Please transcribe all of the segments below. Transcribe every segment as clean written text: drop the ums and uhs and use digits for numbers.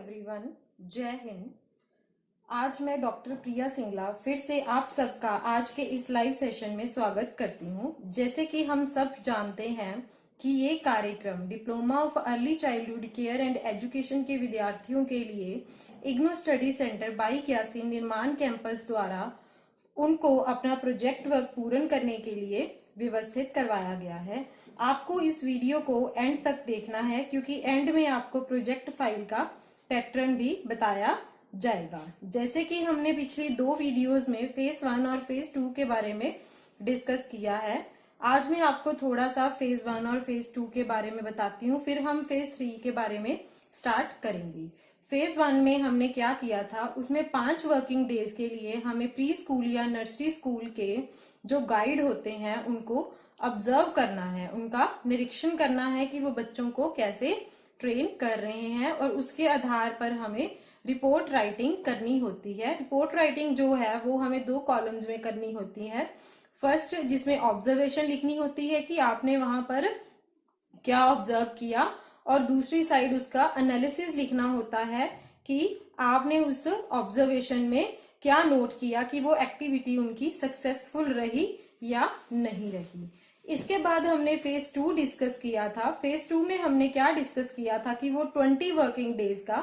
Everyone, जय हिंद। आज मैं डॉक्टर प्रिया सिंगला फिर से आप सबका आज के इस लाइव सेशन में स्वागत करती हूँ। जैसे कि हम सब जानते हैं कि ये कार्यक्रम diploma of early childhood care and education के विद्यार्थियों के लिए इग्नू स्टडी सेंटर 8281 निर्माण कैंपस द्वारा उनको अपना प्रोजेक्ट वर्क पूर्ण करने के लिए व्यवस्थित करवाया गया है। आपको इस वीडियो को एंड तक देखना है क्योंकि एंड में आपको प्रोजेक्ट फाइल का पैटर्न भी बताया जाएगा। जैसे कि हमने पिछली दो वीडियोस में फेज 1 और फेज 2 के बारे में डिस्कस किया है, आज मैं आपको थोड़ा सा फेज 1 और फेज 2 के बारे में बताती हूँ, फिर हम फेज 3 के बारे में स्टार्ट करेंगे। फेज 1 में हमने क्या किया था, उसमें 5 वर्किंग डेज के लिए हमें प्री स्कूल या नर्सरी स्कूल के जो गाइड होते हैं उनको ऑब्जर्व करना है, उनका निरीक्षण करना है कि वो बच्चों को कैसे ट्रेन कर रहे हैं और उसके आधार पर हमें रिपोर्ट राइटिंग करनी होती है। रिपोर्ट राइटिंग जो है वो हमें 2 कॉलम्स में करनी होती है। फर्स्ट जिसमें ऑब्जर्वेशन लिखनी होती है कि आपने वहां पर क्या ऑब्जर्व किया, और दूसरी साइड उसका एनालिसिस लिखना होता है कि आपने उस ऑब्जर्वेशन में क्या नोट किया कि वो एक्टिविटी उनकी सक्सेसफुल रही या नहीं रही। इसके बाद हमने फेज 2 डिस्कस किया था। फेज 2 में हमने क्या डिस्कस किया था कि वो 20 वर्किंग डेज का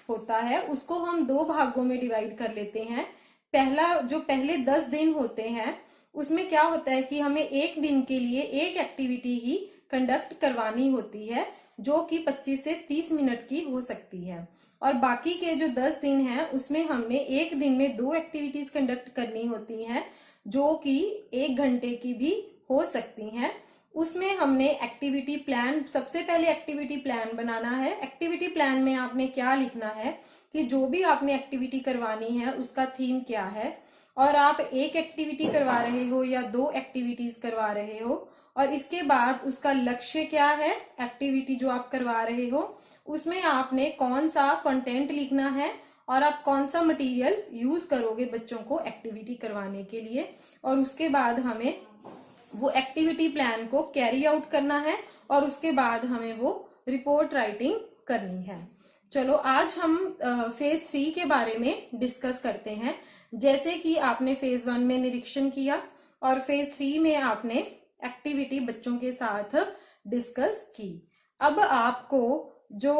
होता है, उसको हम 2 भागों में डिवाइड कर लेते हैं। पहला जो पहले 10 दिन होते हैं उसमें क्या होता है कि हमें एक दिन के लिए एक एक्टिविटी ही कंडक्ट करवानी होती है जो कि 25 से 30 मिनट की हो सकती है, और बाकी के जो 10 दिन हैं उसमें हमने एक दिन में 2 एक्टिविटीज कंडक्ट करनी होती हैं जो कि 1 घंटे की भी हो सकती हैं। उसमें हमने एक्टिविटी प्लान, सबसे पहले एक्टिविटी प्लान बनाना है। एक्टिविटी प्लान में आपने क्या लिखना है कि जो भी आपने एक्टिविटी करवानी है उसका थीम क्या है, और आप एक एक्टिविटी करवा रहे हो या 2 एक्टिविटीज करवा रहे हो, और इसके बाद उसका लक्ष्य क्या है, एक्टिविटी जो आप करवा रहे हो उसमें आपने कौन सा कंटेंट लिखना है और आप कौन सा मटेरियल यूज करोगे बच्चों को एक्टिविटी करवाने के लिए, और उसके बाद हमें वो एक्टिविटी प्लान को कैरी आउट करना है और उसके बाद हमें वो रिपोर्ट राइटिंग करनी है। चलो आज हम फेज 3 के बारे में डिस्कस करते हैं। जैसे कि आपने फेज 1 में निरीक्षण किया और फेज 3 में आपने एक्टिविटी बच्चों के साथ डिस्कस की। अब आपको जो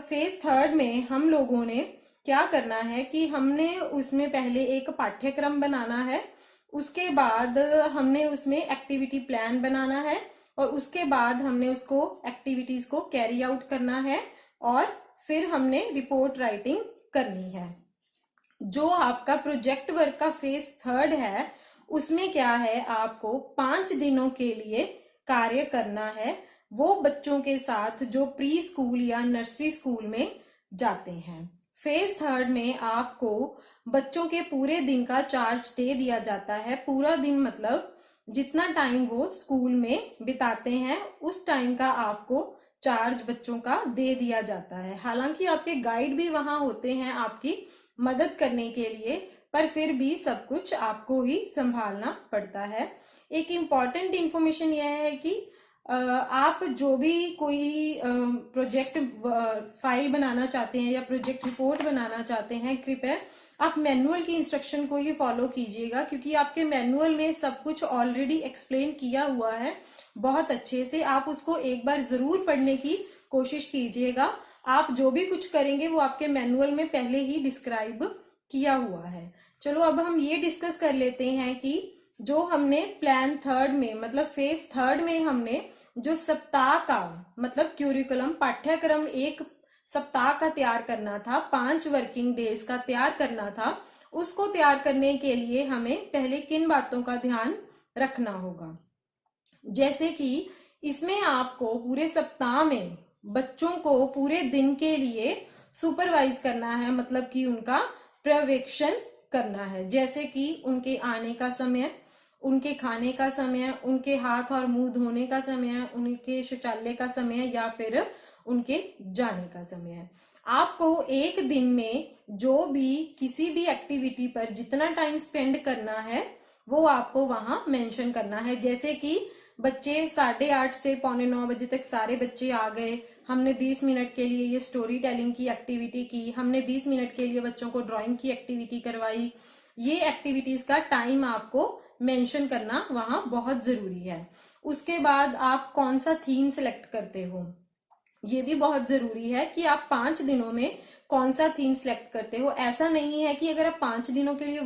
फेज 3 में हम लोगों ने क्या करना है कि हमने उसमें पहले एक पाठ्यक्रम बनाना है, उसके बाद हमने उसमें एक्टिविटी प्लान बनाना है, और उसके बाद हमने उसको एक्टिविटीज को कैरी आउट करना है, और फिर हमने रिपोर्ट राइटिंग करनी है। जो आपका प्रोजेक्ट वर्क का फेज 3 है उसमें क्या है, आपको 5 दिनों के लिए कार्य करना है वो बच्चों के साथ जो प्री स्कूल या नर्सरी स्कूल में जाते हैं। फेज 3 में आपको बच्चों के पूरे दिन का चार्ज दे दिया जाता है। पूरा दिन मतलब जितना टाइम वो स्कूल में बिताते हैं उस टाइम का आपको चार्ज बच्चों का दे दिया जाता है। हालांकि आपके गाइड भी वहां होते हैं आपकी मदद करने के लिए, पर फिर भी सब कुछ आपको ही संभालना पड़ता है। एक इम्पॉर्टेंट इंफॉर्मेशन यह है कि आप जो भी कोई प्रोजेक्ट फाइल बनाना चाहते हैं या प्रोजेक्ट रिपोर्ट बनाना चाहते हैं, कृपया आप मैनुअल की इंस्ट्रक्शन को ही फॉलो कीजिएगा, क्योंकि आपके मैनुअल में सब कुछ ऑलरेडी एक्सप्लेन किया हुआ है बहुत अच्छे से। आप उसको एक बार जरूर पढ़ने की कोशिश कीजिएगा। आप जो भी कुछ करेंगे वो आपके मैनुअल में पहले ही डिस्क्राइब किया हुआ है। चलो अब हम ये डिस्कस कर लेते हैं कि जो हमने प्लान 3 में मतलब फेज 3 में हमने जो सप्ताह का मतलब क्यूरिकुलम पाठ्यक्रम एक सप्ताह का तैयार करना था, 5 वर्किंग डेज का तैयार करना था, उसको तैयार करने के लिए हमें पहले किन बातों का ध्यान रखना होगा। जैसे कि इसमें आपको पूरे सप्ताह में बच्चों को पूरे दिन के लिए सुपरवाइज करना है, मतलब कि उनका पर्यवेक्षण करना है। जैसे कि उनके आने का समय, उनके खाने का समय, उनके हाथ और मुंह धोने का समय, उनके शौचालय का समय या फिर उनके जाने का समय। आपको एक दिन में जो भी किसी भी एक्टिविटी पर जितना टाइम स्पेंड करना है वो आपको वहां मेंशन करना है। जैसे कि बच्चे 8:30 से 8:45 बजे तक सारे बच्चे आ गए, हमने 20 मिनट के लिए ये स्टोरी टेलिंग की एक्टिविटी की, हमने 20 मिनट के लिए बच्चों को ड्राइंग की एक्टिविटी करवाई। ये एक्टिविटीज का टाइम आपको मेंशन करना वहां बहुत जरूरी है। उसके बाद आप कौन सा थीम सिलेक्ट करते हो, ये भी बहुत जरूरी है कि आप 5 दिनों में कौन सा थीम सिलेक्ट करते हो। ऐसा नहीं है कि अगर आप 5 दिनों के लिए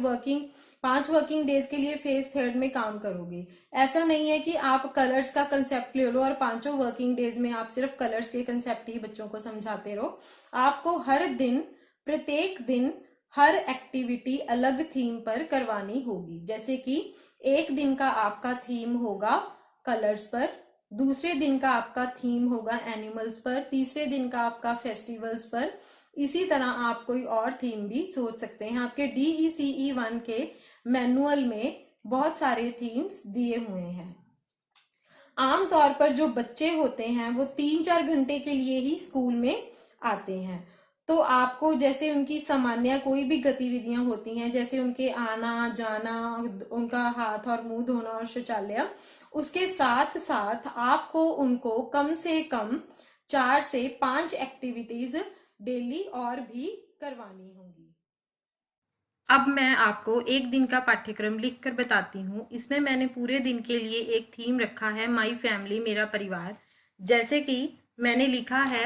5 वर्किंग डेज के लिए फेज थर्ड में काम करोगे, ऐसा नहीं है कि आप कलर्स का कंसेप्ट ले लो और 5 वर्किंग डेज में आप सिर्फ कलर्स के कंसेप्ट ही बच्चों को समझाते रहो। आपको हर दिन, प्रत्येक दिन हर एक्टिविटी अलग थीम पर करवानी होगी। जैसे कि एक दिन का आपका थीम होगा कलर्स पर, दूसरे दिन का आपका थीम होगा एनिमल्स पर, तीसरे दिन का आपका फेस्टिवल्स पर। इसी तरह आप कोई और थीम भी सोच सकते हैं। आपके DECE 1 के मैनुअल में बहुत सारे थीम्स दिए हुए हैं। आमतौर पर जो बच्चे होते हैं वो 3-4 घंटे के लिए ही स्कूल में आते हैं। तो आपको जैसे उनकी सामान्य कोई भी गतिविधियां होती हैं, जैसे उनके आना जाना, उनका हाथ और मुंह धोना और शौचालय, उसके साथ साथ आपको उनको कम से कम 4 से 5 एक्टिविटीज डेली और भी करवानी होंगी। अब मैं आपको एक दिन का पाठ्यक्रम लिखकर बताती हूँ। इसमें मैंने पूरे दिन के लिए एक थीम रखा है, माई फैमिली, मेरा परिवार। जैसे कि मैंने लिखा है,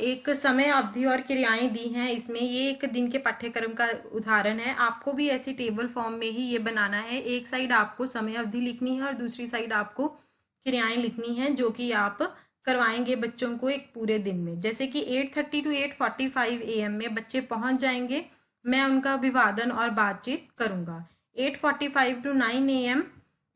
एक समय अवधि और क्रियाएं दी हैं इसमें। ये एक दिन के पाठ्यक्रम का उदाहरण है। आपको भी ऐसी टेबल फॉर्म में ही ये बनाना है। एक साइड आपको समय अवधि लिखनी है और दूसरी साइड आपको क्रियाएं लिखनी है जो कि आप करवाएंगे बच्चों को एक पूरे दिन में। जैसे कि 8:30 to 8:45 AM में बच्चे पहुंच जाएंगे। मैं उनका अभिवादन और बातचीत करूंगा। 8:45 to 9 AM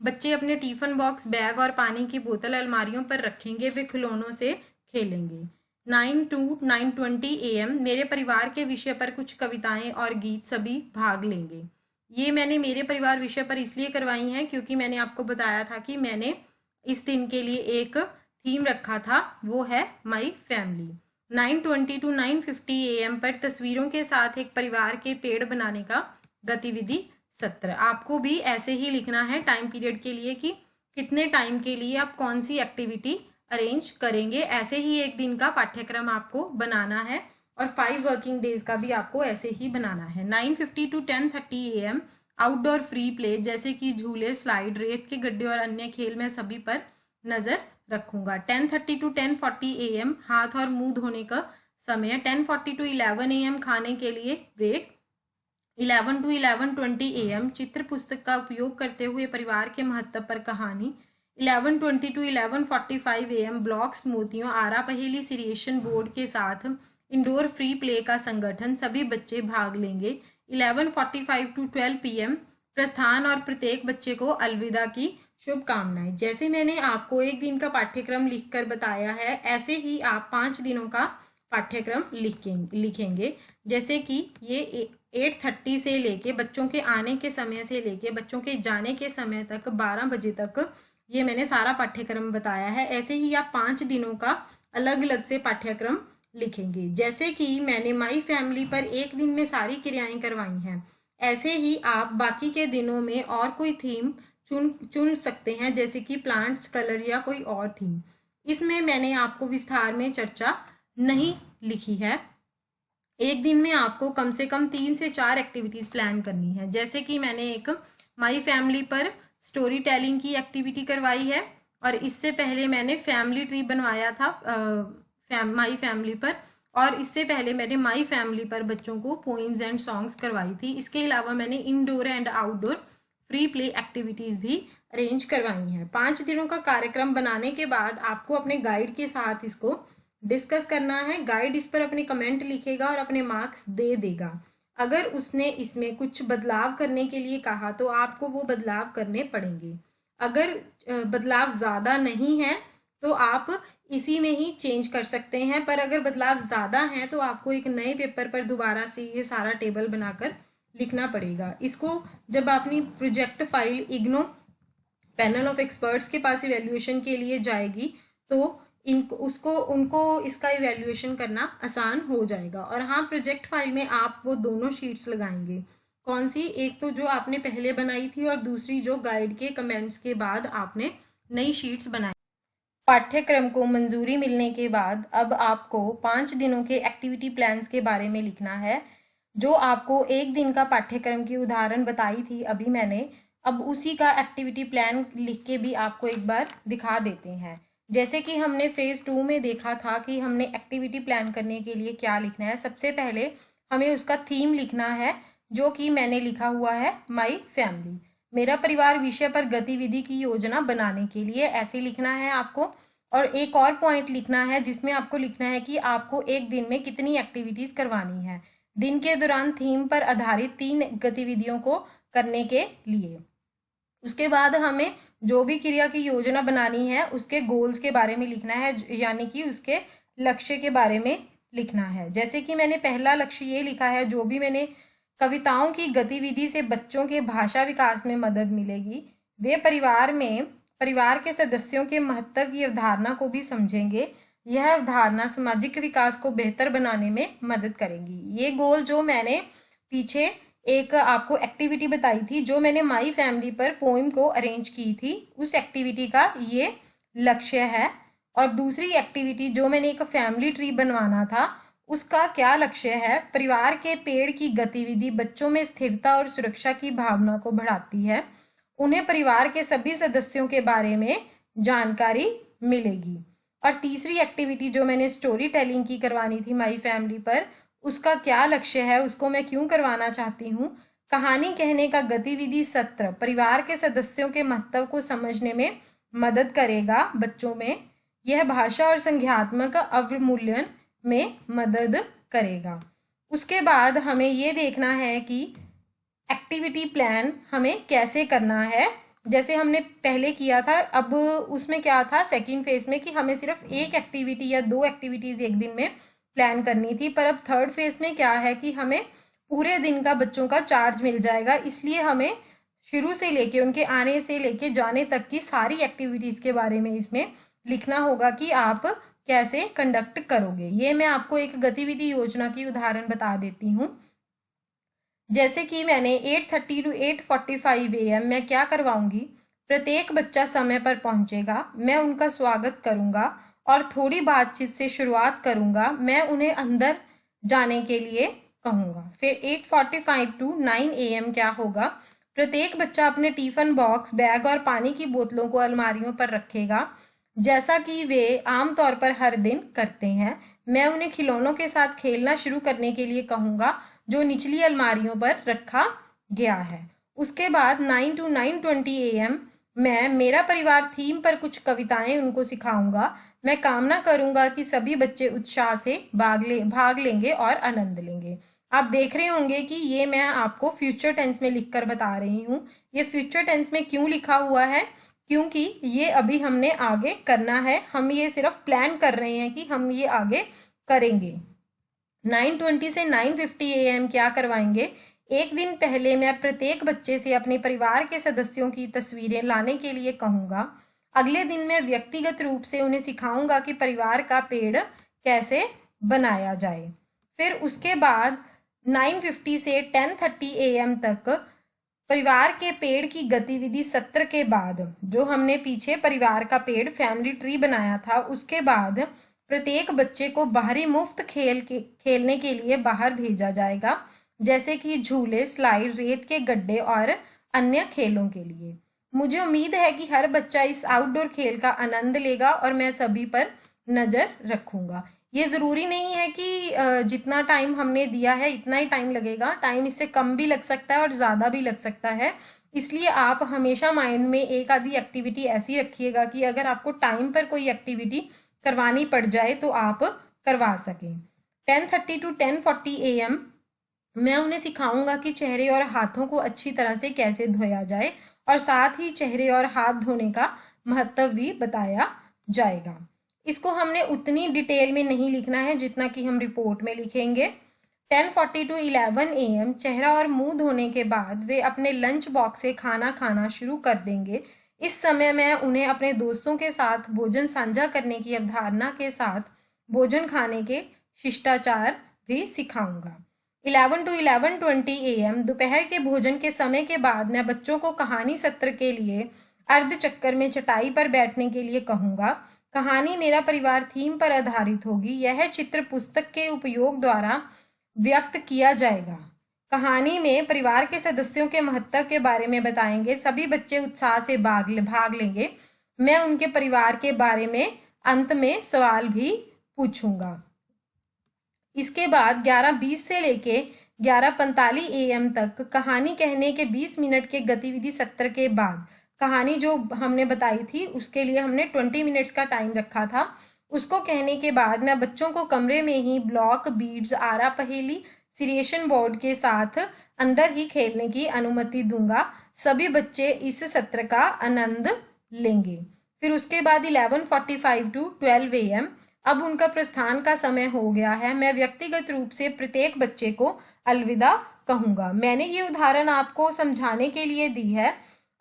बच्चे अपने टिफिन बॉक्स, बैग और पानी की बोतल अलमारियों पर रखेंगे, वे खिलौनों से खेलेंगे। 9 to 9:20 AM मेरे परिवार के विषय पर कुछ कविताएं और गीत सभी भाग लेंगे। ये मैंने मेरे परिवार विषय पर इसलिए करवाई हैं क्योंकि मैंने आपको बताया था कि मैंने इस दिन के लिए एक थीम रखा था, वो है माई फैमिली। 9:20 to 9:50 AM पर तस्वीरों के साथ एक परिवार के पेड़ बनाने का गतिविधि सत्र। आपको भी ऐसे ही लिखना है टाइम पीरियड के लिए कि कितने टाइम के लिए आप कौन सी एक्टिविटी अरेंज करेंगे। ऐसे ही एक दिन का पाठ्यक्रम आपको बनाना है और 5 वर्किंग डेज का भी आपको ऐसे ही बनाना है। 9:50 to 10:30 AM outdoor free play, जैसे कि झूले, स्लाइड, रेत के गड्ढे और अन्य खेल में सभी पर नजर रखूंगा। 10:30 to 10:40 AM हाथ और मुंह धोने का समय। 10:40 to 11 AM खाने के लिए ब्रेक। 11 to 11:20 AM चित्र पुस्तक का उपयोग करते हुए परिवार के महत्व पर कहानी। 11:20 to 11:45 AM ब्लॉक्स, मोतियों, आरा पहेली, सीरिएशन बोर्ड के साथ इंडोर फ्री प्ले का संगठन, सभी बच्चे भाग लेंगे। 11:45 to 12 PM प्रस्थान और प्रत्येक बच्चे को अलविदा की शुभकामनाएं। जैसे मैंने आपको एक दिन का पाठ्यक्रम लिखकर बताया है, ऐसे ही आप 5 दिनों का पाठ्यक्रम लिखेंगे। जैसे कि ये 8:30 से लेके बच्चों के आने के समय से लेके बच्चों के जाने के समय तक 12 बजे तक ये मैंने सारा पाठ्यक्रम बताया है। ऐसे ही आप 5 दिनों का अलग अलग से पाठ्यक्रम लिखेंगे। जैसे कि मैंने माई फैमिली पर एक दिन में सारी क्रियाएं करवाई हैं, ऐसे ही आप बाकी के दिनों में और कोई थीम चुन सकते हैं, जैसे कि प्लांट्स, कलर या कोई और थीम। इसमें मैंने आपको विस्तार में चर्चा नहीं लिखी है। एक दिन में आपको कम से कम 3 से 4 एक्टिविटीज प्लान करनी है। जैसे कि मैंने एक माई फैमिली पर स्टोरी टेलिंग की एक्टिविटी करवाई है और इससे पहले मैंने फैमिली ट्री बनवाया था माई फैमिली पर, और इससे पहले मैंने माई फैमिली पर बच्चों को पोइम्स एंड सॉन्ग्स करवाई थी। इसके अलावा मैंने indoor and outdoor free play activities भी अरेंज करवाई हैं। 5 दिनों का कार्यक्रम बनाने के बाद आपको अपने गाइड के साथ इसको डिस्कस करना है। गाइड इस पर अपने कमेंट लिखेगा और अपने मार्क्स दे देगा। अगर उसने इसमें कुछ बदलाव करने के लिए कहा तो आपको वो बदलाव करने पड़ेंगे। अगर बदलाव ज़्यादा नहीं है तो आप इसी में ही चेंज कर सकते हैं, पर अगर बदलाव ज़्यादा हैं तो आपको एक नए पेपर पर दोबारा से ये सारा टेबल बनाकर लिखना पड़ेगा। इसको जब अपनी project file IGNOU panel of experts के पास इवैल्यूएशन के लिए जाएगी तो उनको इसका इवैल्यूएशन करना आसान हो जाएगा। और हाँ, प्रोजेक्ट फाइल में आप वो दोनों शीट्स लगाएंगे। कौन सी? एक तो जो आपने पहले बनाई थी और दूसरी जो गाइड के कमेंट्स के बाद आपने नई शीट्स बनाई। पाठ्यक्रम को मंजूरी मिलने के बाद अब आपको 5 दिनों के एक्टिविटी प्लान्स के बारे में लिखना है। जो आपको एक दिन का पाठ्यक्रम की उदाहरण बताई थी अभी मैंने, अब उसी का एक्टिविटी प्लान लिख के भी आपको एक बार दिखा देते हैं। जैसे कि हमने फेज़ 2 में देखा था कि हमने एक्टिविटी प्लान करने के लिए क्या लिखना है। सबसे पहले हमें उसका थीम लिखना है, जो कि मैंने लिखा हुआ है माई फैमिली, मेरा परिवार विषय पर गतिविधि की योजना बनाने के लिए, ऐसे लिखना है आपको। और एक और पॉइंट लिखना है जिसमें आपको लिखना है कि आपको एक दिन में कितनी एक्टिविटीज़ करवानी है, दिन के दौरान थीम पर आधारित 3 गतिविधियों को करने के लिए। उसके बाद हमें जो भी क्रिया की योजना बनानी है उसके गोल्स के बारे में लिखना है, यानी कि उसके लक्ष्य के बारे में लिखना है। जैसे कि मैंने पहला लक्ष्य ये लिखा है, जो भी मैंने कविताओं की गतिविधि से बच्चों के भाषा विकास में मदद मिलेगी, वे परिवार के सदस्यों के महत्व की अवधारणा को भी समझेंगे। यह अवधारणा सामाजिक विकास को बेहतर बनाने में मदद करेगी। ये गोल जो मैंने पीछे एक आपको एक्टिविटी बताई थी, जो मैंने माई फैमिली पर पोइम को अरेंज की थी, उस एक्टिविटी का ये लक्ष्य है। और दूसरी एक्टिविटी जो मैंने एक फैमिली ट्री बनवाना था, उसका क्या लक्ष्य है, परिवार के पेड़ की गतिविधि बच्चों में स्थिरता और सुरक्षा की भावना को बढ़ाती है। उन्हें परिवार के सभी सदस्यों के बारे में जानकारी मिलेगी। और तीसरी एक्टिविटी जो मैंने स्टोरी टेलिंग की करवानी थी माई फैमिली पर, उसका क्या लक्ष्य है, उसको मैं क्यों करवाना चाहती हूँ। कहानी कहने का गतिविधि सत्र परिवार के सदस्यों के महत्व को समझने में मदद करेगा बच्चों में। यह भाषा और संज्ञानात्मक अवमूल्यन में मदद करेगा। उसके बाद हमें ये देखना है कि एक्टिविटी प्लान हमें कैसे करना है। जैसे हमने पहले किया था, अब उसमें क्या था सेकंड फेज में कि हमें सिर्फ एक एक्टिविटी या 2 एक्टिविटीज़ एक दिन में प्लान करनी थी, पर अब थर्ड फेज में क्या है कि हमें पूरे दिन का बच्चों का चार्ज मिल जाएगा। इसलिए हमें शुरू से लेके उनके आने से लेके जाने तक की सारी एक्टिविटीज़ के बारे में इसमें लिखना होगा कि आप कैसे कंडक्ट करोगे। ये मैं आपको एक गतिविधि योजना की उदाहरण बता देती हूँ। जैसे कि मैंने 8:30 to 8:45 AM मैं क्या करवाऊंगी, प्रत्येक बच्चा समय पर पहुंचेगा, मैं उनका स्वागत करूंगा और थोड़ी बातचीत से शुरुआत करूंगा। मैं उन्हें अंदर जाने के लिए कहूँगा। फिर 8:45 to 9 AM क्या होगा, प्रत्येक बच्चा अपने टिफिन बॉक्स, बैग और पानी की बोतलों को अलमारियों पर रखेगा, जैसा कि वे आमतौर पर हर दिन करते हैं। मैं उन्हें खिलौनों के साथ खेलना शुरू करने के लिए कहूँगा, जो निचली अलमारियों पर रखा गया है। उसके बाद 9 to 9:20 AM मैं मेरा परिवार थीम पर कुछ कविताएं उनको सिखाऊंगा। मैं कामना करूंगा कि सभी बच्चे उत्साह से भाग लेंगे और आनंद लेंगे। आप देख रहे होंगे कि ये मैं आपको फ्यूचर टेंस में लिखकर बता रही हूँ। ये फ्यूचर टेंस में क्यों लिखा हुआ है, क्योंकि ये अभी हमने आगे करना है। हम ये सिर्फ प्लान कर रहे हैं कि हम ये आगे करेंगे। 9:20 से 9:50 AM क्या करवाएंगे, एक दिन पहले मैं प्रत्येक बच्चे से अपने परिवार के सदस्यों की तस्वीरें लाने के लिए कहूँगा। अगले दिन मैं व्यक्तिगत रूप से उन्हें सिखाऊंगा कि परिवार का पेड़ कैसे बनाया जाए। फिर उसके बाद 9:50 से 10:30 AM तक परिवार के पेड़ की गतिविधि सत्र के बाद, जो हमने पीछे परिवार का पेड़ फैमिली ट्री बनाया था, उसके बाद प्रत्येक बच्चे को बाहरी मुफ्त खेलने के लिए बाहर भेजा जाएगा, जैसे कि झूले, स्लाइड, रेत के गड्ढे और अन्य खेलों के लिए। मुझे उम्मीद है कि हर बच्चा इस आउटडोर खेल का आनंद लेगा और मैं सभी पर नज़र रखूंगा। ये ज़रूरी नहीं है कि जितना टाइम हमने दिया है इतना ही टाइम लगेगा, टाइम इससे कम भी लग सकता है और ज़्यादा भी लग सकता है। इसलिए आप हमेशा माइंड में एक आधी एक्टिविटी ऐसी रखिएगा कि अगर आपको टाइम पर कोई एक्टिविटी करवानी पड़ जाए तो आप करवा सकें। 10:30 to 10:40 AM मैं उन्हें सिखाऊंगा कि चेहरे और हाथों को अच्छी तरह से कैसे धोया जाए और साथ ही चेहरे और हाथ धोने का महत्व भी बताया जाएगा। इसको हमने उतनी डिटेल में नहीं लिखना है जितना कि हम रिपोर्ट में लिखेंगे। 10:40 to 11 AM चेहरा और मुंह धोने के बाद वे अपने लंच बॉक्स से खाना खाना शुरू कर देंगे। इस समय मैं उन्हें अपने दोस्तों के साथ भोजन साझा करने की अवधारणा के साथ भोजन खाने के शिष्टाचार भी सिखाऊंगा। 11 to 11:20 AM दोपहर के भोजन के समय के बाद मैं बच्चों को कहानी सत्र के लिए अर्ध चक्कर में चटाई पर बैठने के लिए कहूँगा। कहानी मेरा परिवार थीम पर आधारित होगी। यह चित्र पुस्तक के उपयोग द्वारा व्यक्त किया जाएगा। कहानी में परिवार के सदस्यों के महत्व के बारे में बताएंगे। सभी बच्चे उत्साह से भाग लेंगे। मैं उनके परिवार के बारे में अंत में सवाल भी पूछूंगा। इसके बाद 11:20 से लेके 11:45 AM तक कहानी कहने के 20 मिनट के गतिविधि सत्र के बाद, कहानी जो हमने बताई थी उसके लिए हमने 20 मिनट्स का टाइम रखा था, उसको कहने के बाद मैं बच्चों को कमरे में ही ब्लॉक, बीड्स, आरा पहेली, सिरिएशन बोर्ड के साथ अंदर ही खेलने की अनुमति दूंगा। सभी बच्चे इस सत्र का आनंद लेंगे। फिर उसके बाद 11:45 to 12 AM अब उनका प्रस्थान का समय हो गया है। मैं व्यक्तिगत रूप से प्रत्येक बच्चे को अलविदा कहूंगा। मैंने ये उदाहरण आपको समझाने के लिए दी है।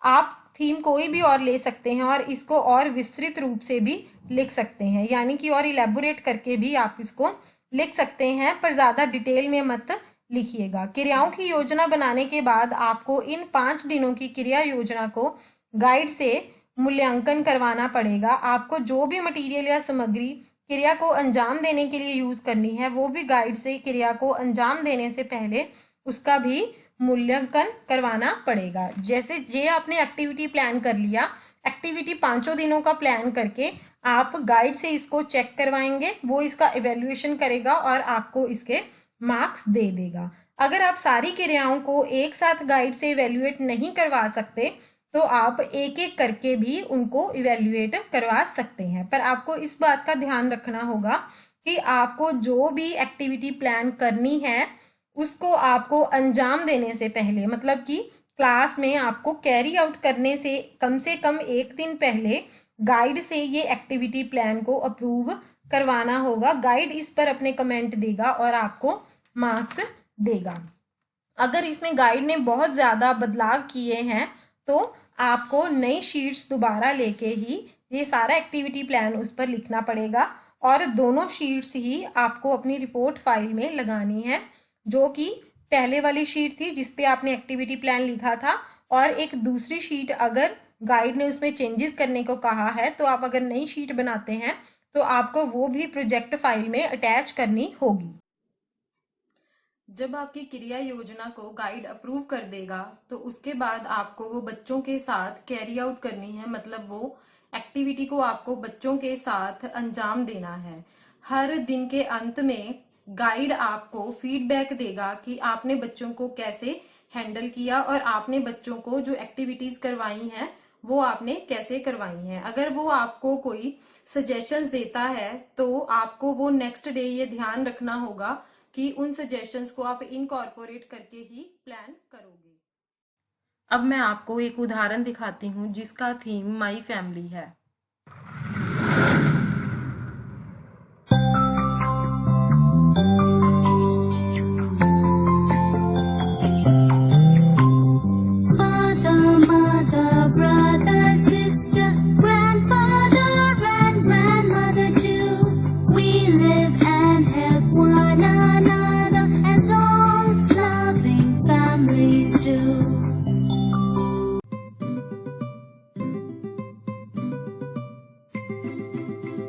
आप थीम कोई भी और ले सकते हैं और इसको और विस्तृत रूप से भी लिख सकते हैं, यानी कि और इलेबोरेट करके भी आप इसको लिख सकते हैं, पर ज़्यादा डिटेल में मत लिखिएगा। क्रियाओं की योजना बनाने के बाद आपको इन 5 दिनों की क्रिया योजना को गाइड से मूल्यांकन करवाना पड़ेगा। आपको जो भी मटेरियल या सामग्री क्रिया को अंजाम देने के लिए यूज करनी है, वो भी गाइड से क्रिया को अंजाम देने से पहले उसका भी मूल्यांकन करवाना पड़ेगा। जैसे ये आपने एक्टिविटी प्लान कर लिया, एक्टिविटी 5 दिनों का प्लान करके आप गाइड से इसको चेक करवाएंगे, वो इसका इवेल्युएशन करेगा और आपको इसके मार्क्स दे देगा। अगर आप सारी क्रियाओं को एक साथ गाइड से इवेल्युएट नहीं करवा सकते तो आप एक एक करके भी उनको इवेल्युएट करवा सकते हैं, पर आपको इस बात का ध्यान रखना होगा कि आपको जो भी एक्टिविटी प्लान करनी है उसको आपको अंजाम देने से पहले, मतलब कि क्लास में आपको कैरी आउट करने से कम 1 दिन पहले गाइड से ये एक्टिविटी प्लान को अप्रूव करवाना होगा। गाइड इस पर अपने कमेंट देगा और आपको मार्क्स देगा। अगर इसमें गाइड ने बहुत ज़्यादा बदलाव किए हैं तो आपको नई शीट्स दोबारा लेके ही ये सारा एक्टिविटी प्लान उस पर लिखना पड़ेगा और दोनों शीट्स ही आपको अपनी रिपोर्ट फाइल में लगानी है, जो कि पहले वाली शीट थी जिस पे आपने एक्टिविटी प्लान लिखा था, और एक दूसरी शीट अगर गाइड ने उसमें चेंजेस करने को कहा है तो आप अगर नई शीट बनाते हैं तो आपको वो भी प्रोजेक्ट फाइल में अटैच करनी होगी। जब आपकी क्रिया योजना को गाइड अप्रूव कर देगा तो उसके बाद आपको वो बच्चों के साथ कैरी आउट करनी है, मतलब वो एक्टिविटी को आपको बच्चों के साथ अंजाम देना है। हर दिन के अंत में गाइड आपको फीडबैक देगा कि आपने बच्चों को कैसे हैंडल किया और आपने बच्चों को जो एक्टिविटीज करवाई हैं वो आपने कैसे करवाई हैं। अगर वो आपको कोई सजेशंस देता है तो आपको वो नेक्स्ट डे ये ध्यान रखना होगा कि उन सजेशंस को आप इनकॉर्पोरेट करके ही प्लान करोगे। अब मैं आपको एक उदाहरण दिखाती हूँ जिसका थीम माई फैमिली है।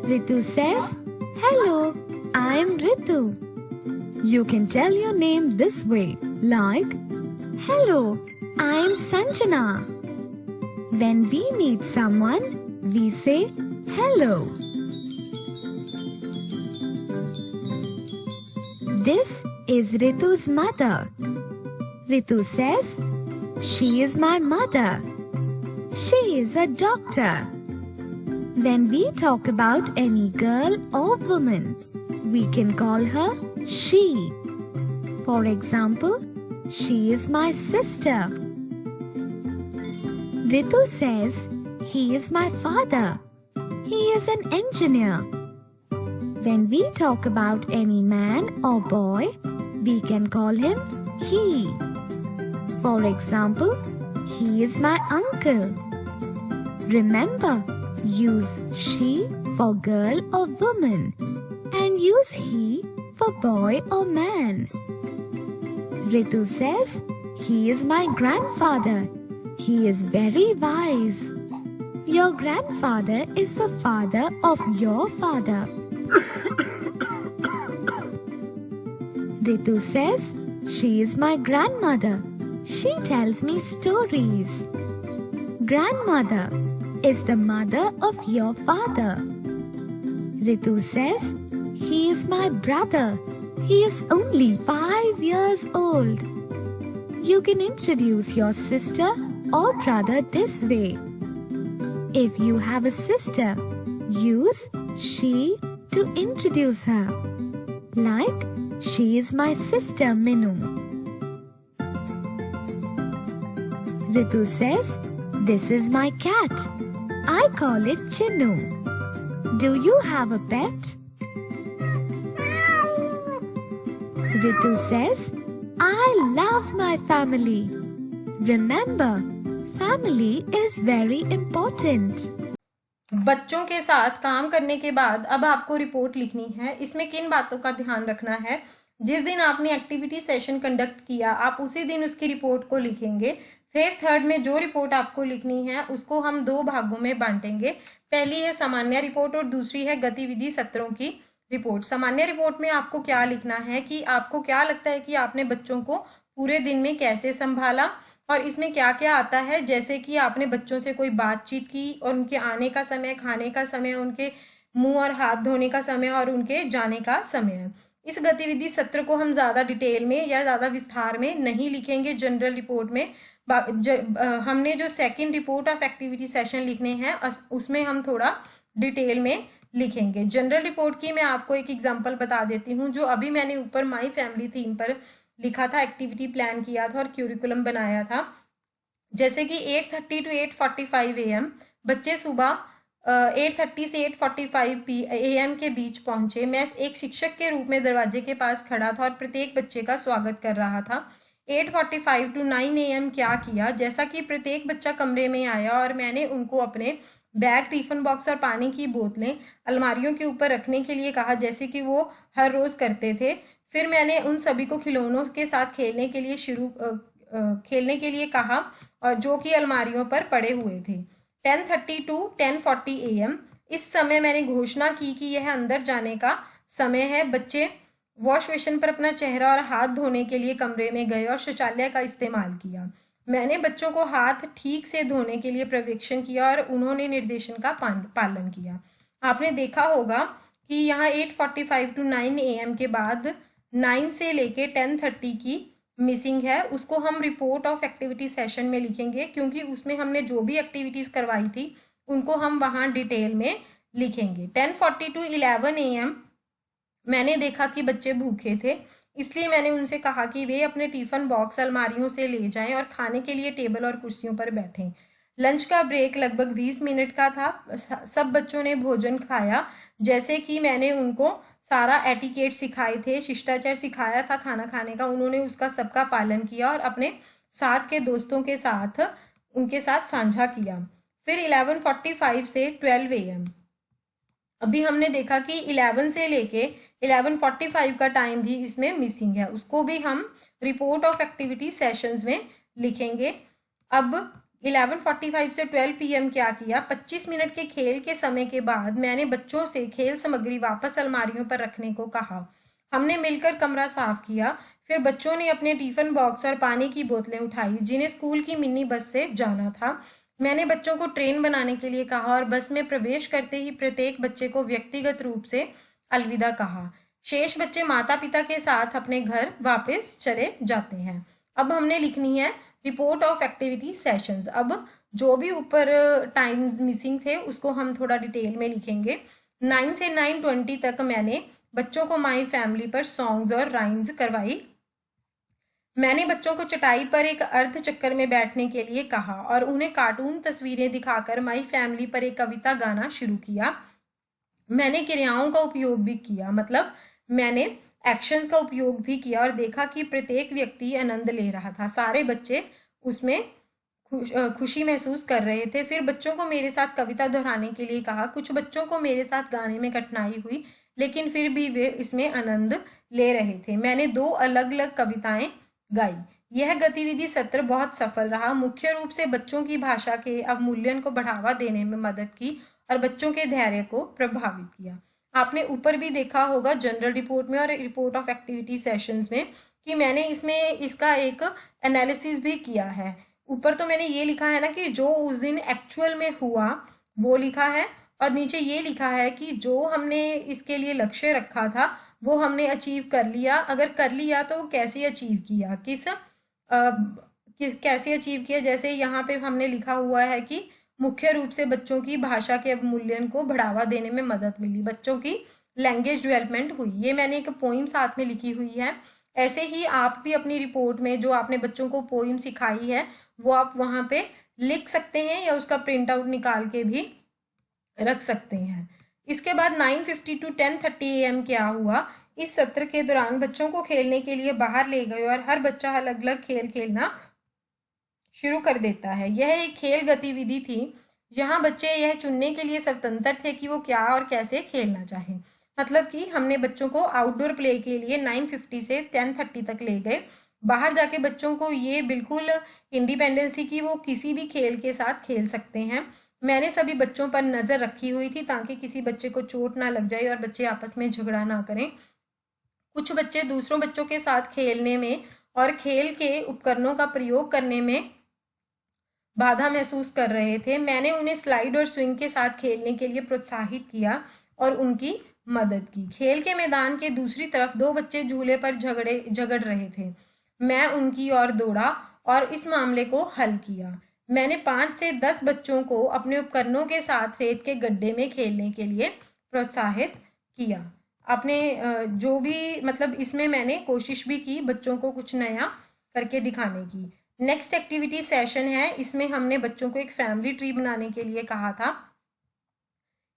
Ritu says, "Hello, I'm Ritu." You can tell your name this way, like, "Hello, I'm Sanjana." When we meet someone, we say, "Hello." This is Ritu's mother. Ritu says, "She is my mother. She is a doctor." When we talk about any girl or woman, we can call her she. For example, she is my sister. Ritu says he is my father. He is an engineer. When we talk about any man or boy, we can call him he. For example, he is my uncle. Remember, use she for girl or woman and use he for boy or man. Ritu says he is my grandfather. He is very wise. Your grandfather is the father of your father. Ritu says, she is my grandmother. She tells me stories. Grandmother is the mother of your father. Ritu says, he is my brother. He is only 5 years old. You can introduce your sister or brother this way. If you have a sister, use she to introduce her. Like, she is my sister Minu. Ritu says, this is my cat. I call it Chinnu. Do you have a pet? Ritu says, I love my family. Remember, family is very important. बच्चों के साथ काम करने के बाद अब आपको report लिखनी है। इसमें किन बातों का ध्यान रखना है? जिस दिन आपने एक्टिविटी सेशन कंडक्ट किया, आप उसी दिन उसकी रिपोर्ट को लिखेंगे। फेज 3 में जो रिपोर्ट आपको लिखनी है उसको हम 2 भागों में बांटेंगे। पहली है सामान्य रिपोर्ट और दूसरी है गतिविधि सत्रों की रिपोर्ट। सामान्य रिपोर्ट में आपको क्या लिखना है कि आपको क्या लगता है कि आपने बच्चों को पूरे दिन में कैसे संभाला, और इसमें क्या क्या आता है, जैसे कि आपने बच्चों से कोई बातचीत की और उनके आने का समय, खाने का समय, उनके मुंह और हाथ धोने का समय और उनके जाने का समय। इस गतिविधि सत्र को हम ज़्यादा डिटेल में या ज़्यादा विस्तार में नहीं लिखेंगे जनरल रिपोर्ट में। हमने जो second report of activity session लिखने हैं उसमें हम थोड़ा डिटेल में लिखेंगे। जनरल रिपोर्ट की मैं आपको एक एग्जांपल बता देती हूँ, जो अभी मैंने ऊपर माई फैमिली थीम पर लिखा था, एक्टिविटी प्लान किया था और क्यूरिकुलम बनाया था। जैसे कि 8:30 to 8:45 AM बच्चे सुबह 8:30 से 8:45 AM के बीच पहुंचे। मैं एक शिक्षक के रूप में दरवाजे के पास खड़ा था और प्रत्येक बच्चे का स्वागत कर रहा था। 8:45 to 9 AM क्या किया, जैसा कि प्रत्येक बच्चा कमरे में आया और मैंने उनको अपने बैग, टिफिन बॉक्स और पानी की बोतलें अलमारियों के ऊपर रखने के लिए कहा, जैसे कि वो हर रोज़ करते थे। फिर मैंने उन सभी को खिलौनों के साथ खेलने के लिए कहा, और जो कि अलमारियों पर पड़े हुए थे। 10:30 to 10:40 AM इस समय मैंने घोषणा की कि यह अंदर जाने का समय है। बच्चे वॉश बेसिन पर अपना चेहरा और हाथ धोने के लिए कमरे में गए और शौचालय का इस्तेमाल किया। मैंने बच्चों को हाथ ठीक से धोने के लिए पर्यवेक्षण किया और उन्होंने निर्देशन का पालन किया। आपने देखा होगा कि यहाँ 8:45 to 9 AM के बाद 9 से लेके 10:30 की मिसिंग है। उसको हम रिपोर्ट ऑफ एक्टिविटी सेशन में लिखेंगे, क्योंकि उसमें हमने जो भी एक्टिविटीज़ करवाई थी उनको हम वहाँ डिटेल में लिखेंगे। 10:40 to 11 AM मैंने देखा कि बच्चे भूखे थे, इसलिए मैंने उनसे कहा कि वे अपने टिफ़िन बॉक्स अलमारियों से ले जाएं और खाने के लिए टेबल और कुर्सियों पर बैठें। लंच का ब्रेक लगभग 20 मिनट का था। सब बच्चों ने भोजन खाया, जैसे कि मैंने उनको सारा एटिकेट सिखाए थे, शिष्टाचार सिखाया था खाना खाने का। उन्होंने उसका सबका पालन किया और अपने साथ के दोस्तों के साथ उनके साथ साझा किया। फिर 11:45 से 12 AM अभी हमने देखा कि 11 से लेके 11:45 का टाइम भी इसमें मिसिंग है, उसको भी हम रिपोर्ट ऑफ एक्टिविटी सेशंस में लिखेंगे। अब 11:45 से 12 PM क्या किया, 25 मिनट के खेल के समय के बाद मैंने बच्चों से खेल सामग्री वापस अलमारियों पर रखने को कहा। हमने मिलकर कमरा साफ किया। फिर बच्चों ने अपने टिफिन बॉक्स और पानी की बोतलें उठाई, जिन्हें स्कूल की मिनी बस से जाना था। मैंने बच्चों को ट्रेन बनाने के लिए कहा और बस में प्रवेश करते ही प्रत्येक बच्चे को व्यक्तिगत रूप से अलविदा कहा। शेष बच्चे माता पिता के साथ अपने घर वापस चले जाते हैं। अब हमने लिखनी है रिपोर्ट ऑफ एक्टिविटी सेशंस। अब जो भी ऊपर टाइम मिसिंग थे उसको हम थोड़ा डिटेल में लिखेंगे। 9 से 9:20 तक मैंने बच्चों को माई फैमिली पर सॉन्ग्स और राइम्स करवाई। मैंने बच्चों को चटाई पर एक अर्ध चक्कर में बैठने के लिए कहा और उन्हें कार्टून तस्वीरें दिखाकर माई फैमिली पर एक कविता गाना शुरू किया। मैंने क्रियाओं का उपयोग भी किया, मतलब मैंने एक्शंस का उपयोग भी किया और देखा कि प्रत्येक व्यक्ति आनंद ले रहा था। सारे बच्चे उसमें खुशी महसूस कर रहे थे। फिर बच्चों को मेरे साथ कविता दोहराने के लिए कहा। कुछ बच्चों को मेरे साथ गाने में कठिनाई हुई, लेकिन फिर भी वे इसमें आनंद ले रहे थे। मैंने 2 अलग अलग कविताएं गाई। यह गतिविधि सत्र बहुत सफल रहा। मुख्य रूप से बच्चों की भाषा के अवमूल्यन को बढ़ावा देने में मदद की और बच्चों के धैर्य को प्रभावित किया। आपने ऊपर भी देखा होगा जनरल रिपोर्ट में और रिपोर्ट ऑफ एक्टिविटी सेशंस में कि मैंने इसमें इसका एक एनालिसिस भी किया है। ऊपर तो मैंने ये लिखा है ना कि जो उस दिन एक्चुअल में हुआ वो लिखा है, और नीचे ये लिखा है कि जो हमने इसके लिए लक्ष्य रखा था वो हमने अचीव कर लिया। अगर कर लिया तो कैसे अचीव किया, कैसे अचीव किया। जैसे यहाँ पे हमने लिखा हुआ है कि मुख्य रूप से बच्चों की भाषा के अवमूल्यन को बढ़ावा देने में मदद मिली, बच्चों की लैंग्वेज डेवलपमेंट हुई। ये मैंने एक पोइम साथ में लिखी हुई है। ऐसे ही आप भी अपनी रिपोर्ट में जो आपने बच्चों को पोइम सिखाई है वो आप वहाँ पे लिख सकते हैं या उसका प्रिंट आउट निकाल के भी रख सकते हैं। इसके बाद 9:50 to 10:30 AM क्या हुआ। इस सत्र के दौरान बच्चों को खेलने के लिए बाहर ले गए और हर बच्चा अलग अलग खेल खेलना शुरू कर देता है। यह एक खेल गतिविधि थी। यहाँ बच्चे यह चुनने के लिए स्वतंत्र थे कि वो क्या और कैसे खेलना चाहे। मतलब कि हमने बच्चों को आउटडोर प्ले के लिए 9:50 से 10:30 तक ले गए। बाहर जाके बच्चों को ये बिल्कुल इंडिपेंडेंस थी कि वो किसी भी खेल के साथ खेल सकते हैं। मैंने सभी बच्चों पर नज़र रखी हुई थी ताकि किसी बच्चे को चोट ना लग जाए और बच्चे आपस में झगड़ा ना करें। कुछ बच्चे दूसरों बच्चों के साथ खेलने में और खेल के उपकरणों का प्रयोग करने में बाधा महसूस कर रहे थे। मैंने उन्हें स्लाइड और स्विंग के साथ खेलने के लिए प्रोत्साहित किया और उनकी मदद की। खेल के मैदान के दूसरी तरफ दो बच्चे झूले पर झगड़ रहे थे। मैं उनकी ओर दौड़ा और इस मामले को हल किया। मैंने 5 से 10 बच्चों को अपने उपकरणों के साथ रेत के गड्ढे में खेलने के लिए प्रोत्साहित किया। आपने जो भी मतलब इसमें मैंने कोशिश भी की बच्चों को कुछ नया करके दिखाने की। नेक्स्ट एक्टिविटी सेशन है, इसमें हमने बच्चों को एक फैमिली ट्री बनाने के लिए कहा था।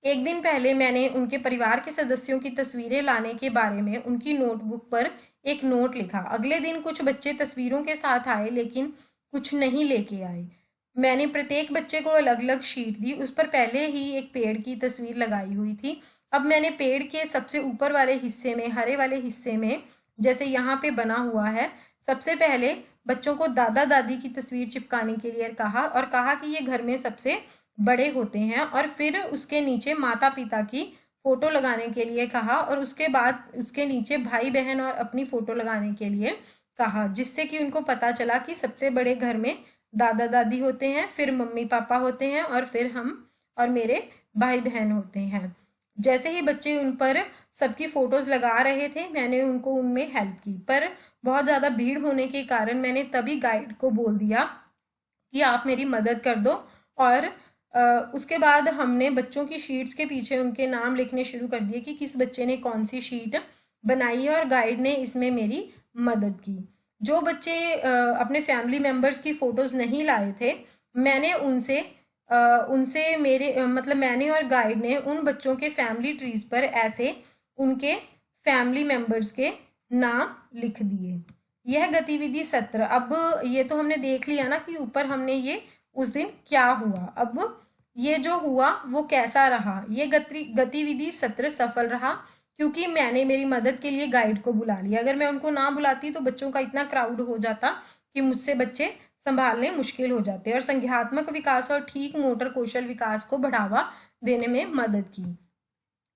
एक दिन पहले मैंने उनके परिवार के सदस्यों की तस्वीरें लाने के बारे में उनकी नोटबुक पर एक नोट लिखा। अगले दिन कुछ बच्चे तस्वीरों के साथ आए लेकिन कुछ नहीं लेके आए। मैंने प्रत्येक बच्चे को अलग अलग शीट दी, उस पर पहले ही एक पेड़ की तस्वीर लगाई हुई थी। अब मैंने पेड़ के सबसे ऊपर वाले हिस्से में, हरे वाले हिस्से में, जैसे यहाँ पे बना हुआ है, सबसे पहले बच्चों को दादा दादी की तस्वीर चिपकाने के लिए कहा और कहा कि ये घर में सबसे बड़े होते हैं। और फिर उसके नीचे माता पिता की फोटो लगाने के लिए कहा और उसके बाद उसके नीचे भाई बहन और अपनी फोटो लगाने के लिए कहा, जिससे कि उनको पता चला कि सबसे बड़े घर में दादा दादी होते हैं, फिर मम्मी पापा होते हैं और फिर हम और मेरे भाई बहन होते हैं। जैसे ही बच्चे उन पर सबकी फोटोज लगा रहे थे मैंने उनको उनमें हेल्प की, पर बहुत ज़्यादा भीड़ होने के कारण मैंने तभी गाइड को बोल दिया कि आप मेरी मदद कर दो। और उसके बाद हमने बच्चों की शीट्स के पीछे उनके नाम लिखने शुरू कर दिए कि किस बच्चे ने कौन सी शीट बनाई है, और गाइड ने इसमें मेरी मदद की। जो बच्चे अपने फैमिली मेम्बर्स की फ़ोटोज़ नहीं लाए थे मैंने उनसे मैंने और गाइड ने उन बच्चों के फैमिली ट्रीज पर ऐसे उनके फैमिली मेम्बर्स के नाम लिख दिए। यह गतिविधि सत्र, अब ये तो हमने देख लिया ना कि ऊपर हमने ये उस दिन क्या हुआ। अब ये जो हुआ वो कैसा रहा। ये गतिविधि सत्र सफल रहा क्योंकि मैंने मेरी मदद के लिए गाइड को बुला लिया। अगर मैं उनको ना बुलाती तो बच्चों का इतना क्राउड हो जाता कि मुझसे बच्चे संभालने मुश्किल हो जाते। और संज्ञात्मक विकास और ठीक मोटर कौशल विकास को बढ़ावा देने में मदद की,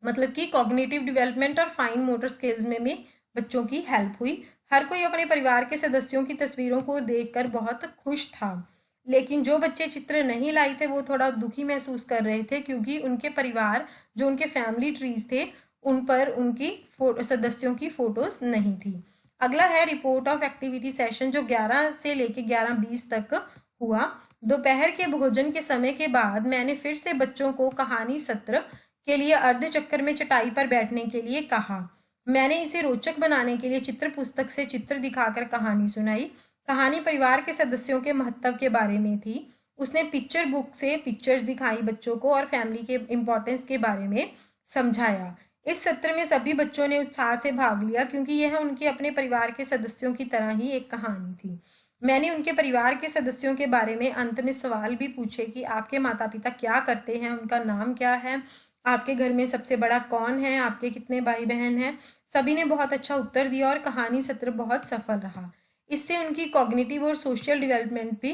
मतलब कि कॉग्निटिव डेवलपमेंट और फाइन मोटर स्किल्स में भी बच्चों की हेल्प हुई। हर कोई अपने परिवार के सदस्यों की तस्वीरों को देखकर बहुत खुश था, लेकिन जो बच्चे चित्र नहीं लाए थे वो थोड़ा दुखी महसूस कर रहे थे क्योंकि उनके परिवार जो उनके फैमिली ट्रीज थे उन पर उनकी सदस्यों की फोटोज नहीं थी। अगला है रिपोर्ट ऑफ एक्टिविटी सेशन जो 11 से लेके 11:20 तक हुआ। दोपहर के भोजन के समय के बाद मैंने फिर से बच्चों को कहानी सत्र के लिए अर्ध चक्कर में चटाई पर बैठने के लिए कहा। मैंने इसे रोचक बनाने के लिए चित्र पुस्तक से चित्र दिखाकर कहानी सुनाई। कहानी परिवार के सदस्यों के महत्व के बारे में थी। उसने पिक्चर बुक से पिक्चर्स दिखाई बच्चों को और फैमिली के इम्पोर्टेंस के बारे में समझाया। इस सत्र में सभी बच्चों ने उत्साह से भाग लिया क्योंकि यह उनके अपने परिवार के सदस्यों की तरह ही एक कहानी थी। मैंने उनके परिवार के सदस्यों के बारे में अंत में सवाल भी पूछे कि आपके माता पिता क्या करते हैं, उनका नाम क्या है, आपके घर में सबसे बड़ा कौन है, आपके कितने भाई बहन हैं। सभी ने बहुत अच्छा उत्तर दिया और कहानी सत्र बहुत सफल रहा। इससे उनकी कॉग्निटिव और सोशल डेवलपमेंट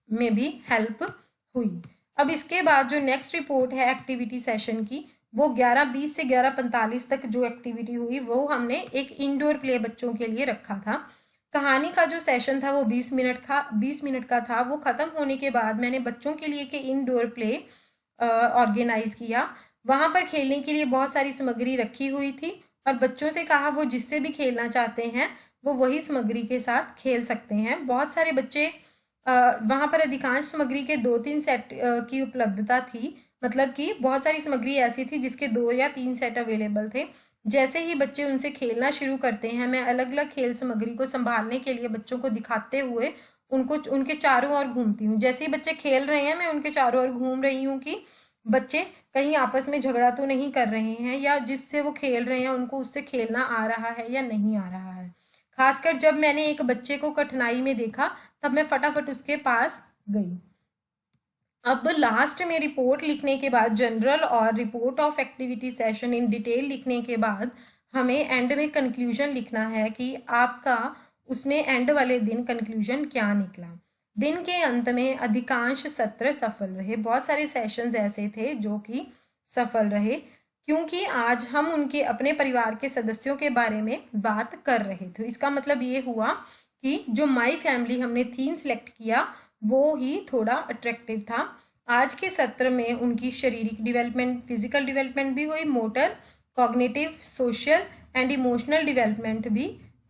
में भी हेल्प हुई। अब इसके बाद जो नेक्स्ट रिपोर्ट है एक्टिविटी सेशन की, वो 11:20 से 11:45 तक जो एक्टिविटी हुई वो हमने एक इंडोर प्ले बच्चों के लिए रखा था। कहानी का जो सेशन था वो 20 मिनट का था। वो ख़त्म होने के बाद मैंने बच्चों के लिए के इंडोर प्ले ऑर्गेनाइज किया। वहाँ पर खेलने के लिए बहुत सारी सामग्री रखी हुई थी और बच्चों से कहा वो जिससे भी खेलना चाहते हैं वो वही सामग्री के साथ खेल सकते हैं। बहुत सारे बच्चे वहाँ पर अधिकांश सामग्री के 2-3 सेट की उपलब्धता थी, मतलब कि बहुत सारी सामग्री ऐसी थी जिसके 2 या 3 सेट अवेलेबल थे। जैसे ही बच्चे उनसे खेलना शुरू करते हैं, मैं अलग अलग खेल सामग्री को संभालने के लिए बच्चों को दिखाते हुए उनको उनके चारों ओर घूमती हूँ। जैसे ही बच्चे खेल रहे हैं मैं उनके चारों ओर घूम रही हूँ कि बच्चे कहीं आपस में झगड़ा तो नहीं कर रहे हैं या जिससे वो खेल रहे हैं उनको उससे खेलना आ रहा है या नहीं आ रहा है। खासकर जब मैंने एक बच्चे को कठिनाई में देखा तब मैं फटाफट उसके पास गई। अब लास्ट में रिपोर्ट लिखने के बाद, जनरल और report of activity session in detail लिखने के बाद हमें एंड में कंक्लूजन लिखना है कि आपका उसमें एंड वाले दिन कंक्लूजन क्या निकला। दिन के अंत में अधिकांश सत्र सफल रहे। बहुत सारे सेशंस ऐसे थे जो कि सफल रहे क्योंकि आज हम उनके अपने परिवार के सदस्यों के बारे में बात कर रहे थे। इसका मतलब ये हुआ कि जो माई फैमिली हमने थीम सेलेक्ट किया वो ही थोड़ा अट्रैक्टिव था। आज के सत्र में उनकी शारीरिक डेवलपमेंट, फिजिकल डेवलपमेंट भी हुई, motor, cognitive, social and emotional development भी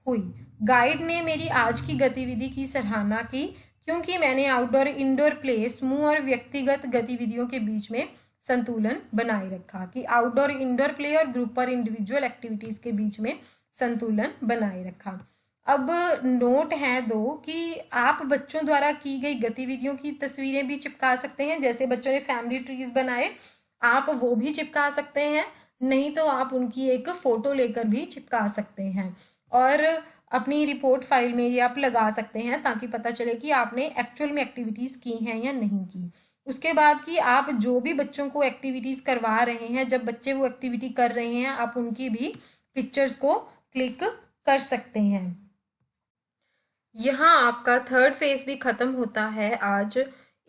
हुई। गाइड ने मेरी आज की गतिविधि की सराहना की क्योंकि मैंने आउटडोर इंडोर प्ले, समूह और व्यक्तिगत गतिविधियों के बीच में संतुलन बनाए रखा, कि आउटडोर इंडोर प्ले और ग्रुप और इंडिविजुअल एक्टिविटीज़ के बीच में संतुलन बनाए रखा। अब नोट है 2 कि आप बच्चों द्वारा की गई गतिविधियों की तस्वीरें भी चिपका सकते हैं। जैसे बच्चों ने फैमिली ट्रीज बनाए, आप वो भी चिपका सकते हैं, नहीं तो आप उनकी एक फ़ोटो लेकर भी चिपका सकते हैं और अपनी रिपोर्ट फाइल में ये आप लगा सकते हैं ताकि पता चले कि आपने एक्चुअल में एक्टिविटीज़ की हैं या नहीं की। उसके बाद कि आप जो भी बच्चों को एक्टिविटीज़ करवा रहे हैं, जब बच्चे वो एक्टिविटी कर रहे हैं आप उनकी भी पिक्चर्स को क्लिक कर सकते हैं। यहाँ आपका थर्ड फेज भी ख़त्म होता है आज।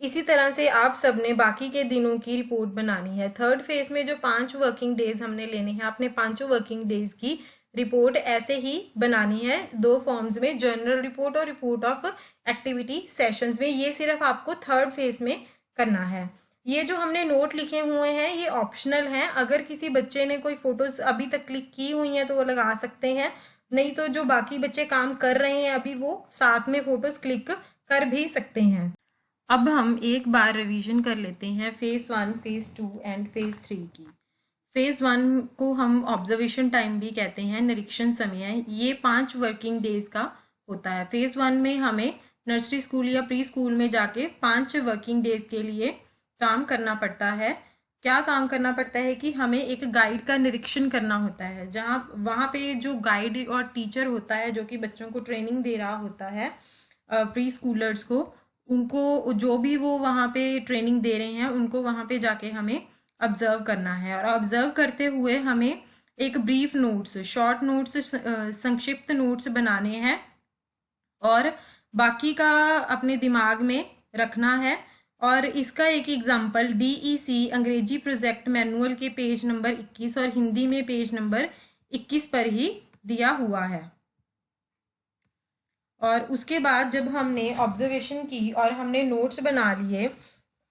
इसी तरह से आप सबने बाकी के दिनों की रिपोर्ट बनानी है। थर्ड फेज में जो 5 वर्किंग डेज हमने लेने हैं, आपने 5 वर्किंग डेज की रिपोर्ट ऐसे ही बनानी है 2 फॉर्म्स में, जनरल रिपोर्ट और रिपोर्ट ऑफ एक्टिविटी सेशंस में। ये सिर्फ आपको थर्ड फेज में करना है। ये जो हमने नोट लिखे हुए हैं ये ऑप्शनल हैं। अगर किसी बच्चे ने कोई फोटोज अभी तक क्लिक की हुई हैं तो वो लगा सकते हैं, नहीं तो जो बाकी बच्चे काम कर रहे हैं अभी वो साथ में फोटोज क्लिक कर भी सकते हैं। अब हम एक बार रिवीजन कर लेते हैं फेज 1, फेज 2 एंड फेज 3 की। फेज 1 को हम ऑब्जर्वेशन टाइम भी कहते हैं, निरीक्षण समय। ये 5 वर्किंग डेज का होता है। फेज 1 में हमें नर्सरी स्कूल या प्री स्कूल में जाके 5 वर्किंग डेज के लिए काम करना पड़ता है। क्या काम करना पड़ता है कि हमें एक गाइड का निरीक्षण करना होता है, जहाँ वहाँ पे जो गाइड और टीचर होता है जो कि बच्चों को ट्रेनिंग दे रहा होता है, प्री स्कूलर्स को, उनको जो भी वो वहाँ पे ट्रेनिंग दे रहे हैं उनको वहाँ पे जाके हमें ऑब्जर्व करना है। और ऑब्जर्व करते हुए हमें एक ब्रीफ नोट्स, शॉर्ट नोट्स, संक्षिप्त नोट्स बनाने हैं और बाकी का अपने दिमाग में रखना है। और इसका एक एग्जाम्पल DEC अंग्रेजी प्रोजेक्ट मैनुअल के पेज नंबर 21 और हिंदी में पेज नंबर 21 पर ही दिया हुआ है। और उसके बाद जब हमने ऑब्जर्वेशन की और हमने नोट्स बना लिए,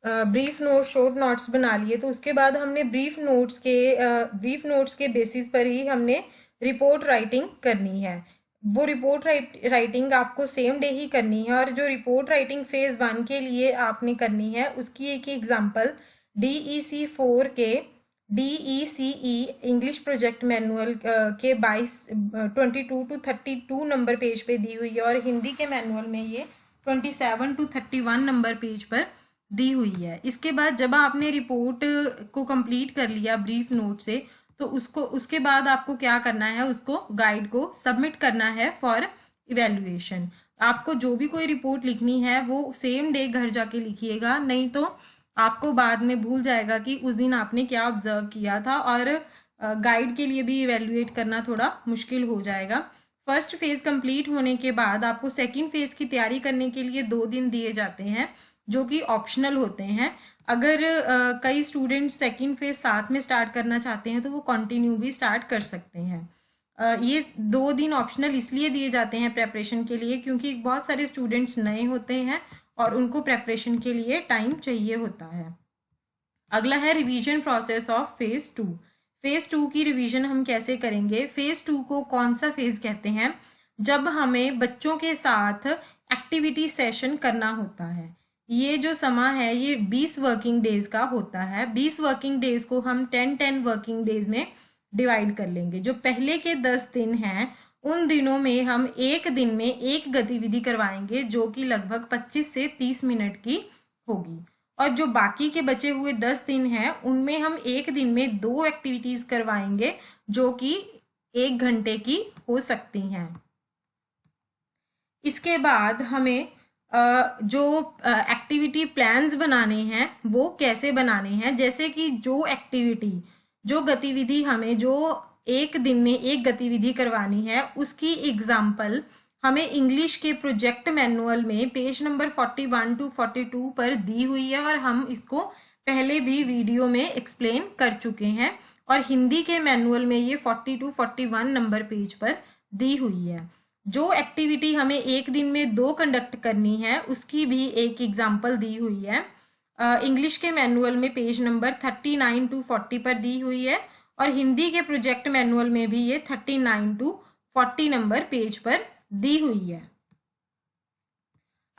ब्रीफ नोट्स, शॉर्ट नोट्स बना लिए, तो उसके बाद हमने ब्रीफ नोट्स के बेसिस पर ही हमने रिपोर्ट राइटिंग करनी है। वो रिपोर्ट राइटिंग आपको सेम डे ही करनी है। और जो रिपोर्ट राइटिंग फेज 1 के लिए आपने करनी है उसकी एक एग्जांपल DEC 4 के DECE इंग्लिश प्रोजेक्ट मैनुअल के 22 to 32 नंबर पेज पे दी हुई है और हिंदी के मैनुअल में ये 27 to 31 नंबर पेज पर दी हुई है। इसके बाद जब आपने रिपोर्ट को कंप्लीट कर लिया ब्रीफ नोट से, तो उसके बाद आपको क्या करना है, उसको गाइड को सबमिट करना है फॉर इवेल्युएशन। आपको जो भी कोई रिपोर्ट लिखनी है वो सेम डे घर जाके लिखिएगा, नहीं तो आपको बाद में भूल जाएगा कि उस दिन आपने क्या ऑब्जर्व किया था और गाइड के लिए भी इवेल्युएट करना थोड़ा मुश्किल हो जाएगा। फर्स्ट फेज कंप्लीट होने के बाद आपको सेकंड फेज की तैयारी करने के लिए 2 दिन दिए जाते हैं जो कि ऑप्शनल होते हैं। अगर कई स्टूडेंट्स सेकंड फेज साथ में स्टार्ट करना चाहते हैं तो वो कंटिन्यू भी स्टार्ट कर सकते हैं। ये 2 दिन ऑप्शनल इसलिए दिए जाते हैं प्रेपरेशन के लिए क्योंकि बहुत सारे स्टूडेंट्स नए होते हैं और उनको प्रेपरेशन के लिए टाइम चाहिए होता है। अगला है revision process of phase 2। Phase 2 की रिवीजन हम कैसे करेंगे? फेज 2 को कौन सा फेज कहते हैं? जब हमें बच्चों के साथ एक्टिविटी सेशन करना होता है। ये जो समा है ये 20 वर्किंग डेज का होता है। 20 वर्किंग डेज को हम 10 वर्किंग डेज में डिवाइड कर लेंगे। जो पहले के 10 दिन हैं उन दिनों में हम एक दिन में एक गतिविधि करवाएंगे जो कि लगभग 25 से 30 मिनट की होगी, और जो बाकी के बचे हुए 10 दिन हैं उनमें हम एक दिन में 2 एक्टिविटीज करवाएंगे जो कि 1 घंटे की हो सकती हैं। इसके बाद हमें जो एक्टिविटी प्लान्स बनाने हैं वो कैसे बनाने हैं, जैसे कि जो गतिविधि हमें जो एक दिन में एक गतिविधि करवानी है उसकी एग्जाम्पल हमें इंग्लिश के प्रोजेक्ट मैनुअल में पेज नंबर 41 to 42 पर दी हुई है और हम इसको पहले भी वीडियो में एक्सप्लेन कर चुके हैं, और हिंदी के मैनुअल में ये 40 to 41 नंबर पेज पर दी हुई है। जो एक्टिविटी हमें एक दिन में 2 कंडक्ट करनी है उसकी भी एक एग्जाम्पल दी हुई है। इंग्लिश के मैनुअल में पेज नंबर 39 to 40 पर दी हुई है और हिंदी के प्रोजेक्ट मैनुअल में भी ये 39 to 40 नंबर पेज पर दी हुई है।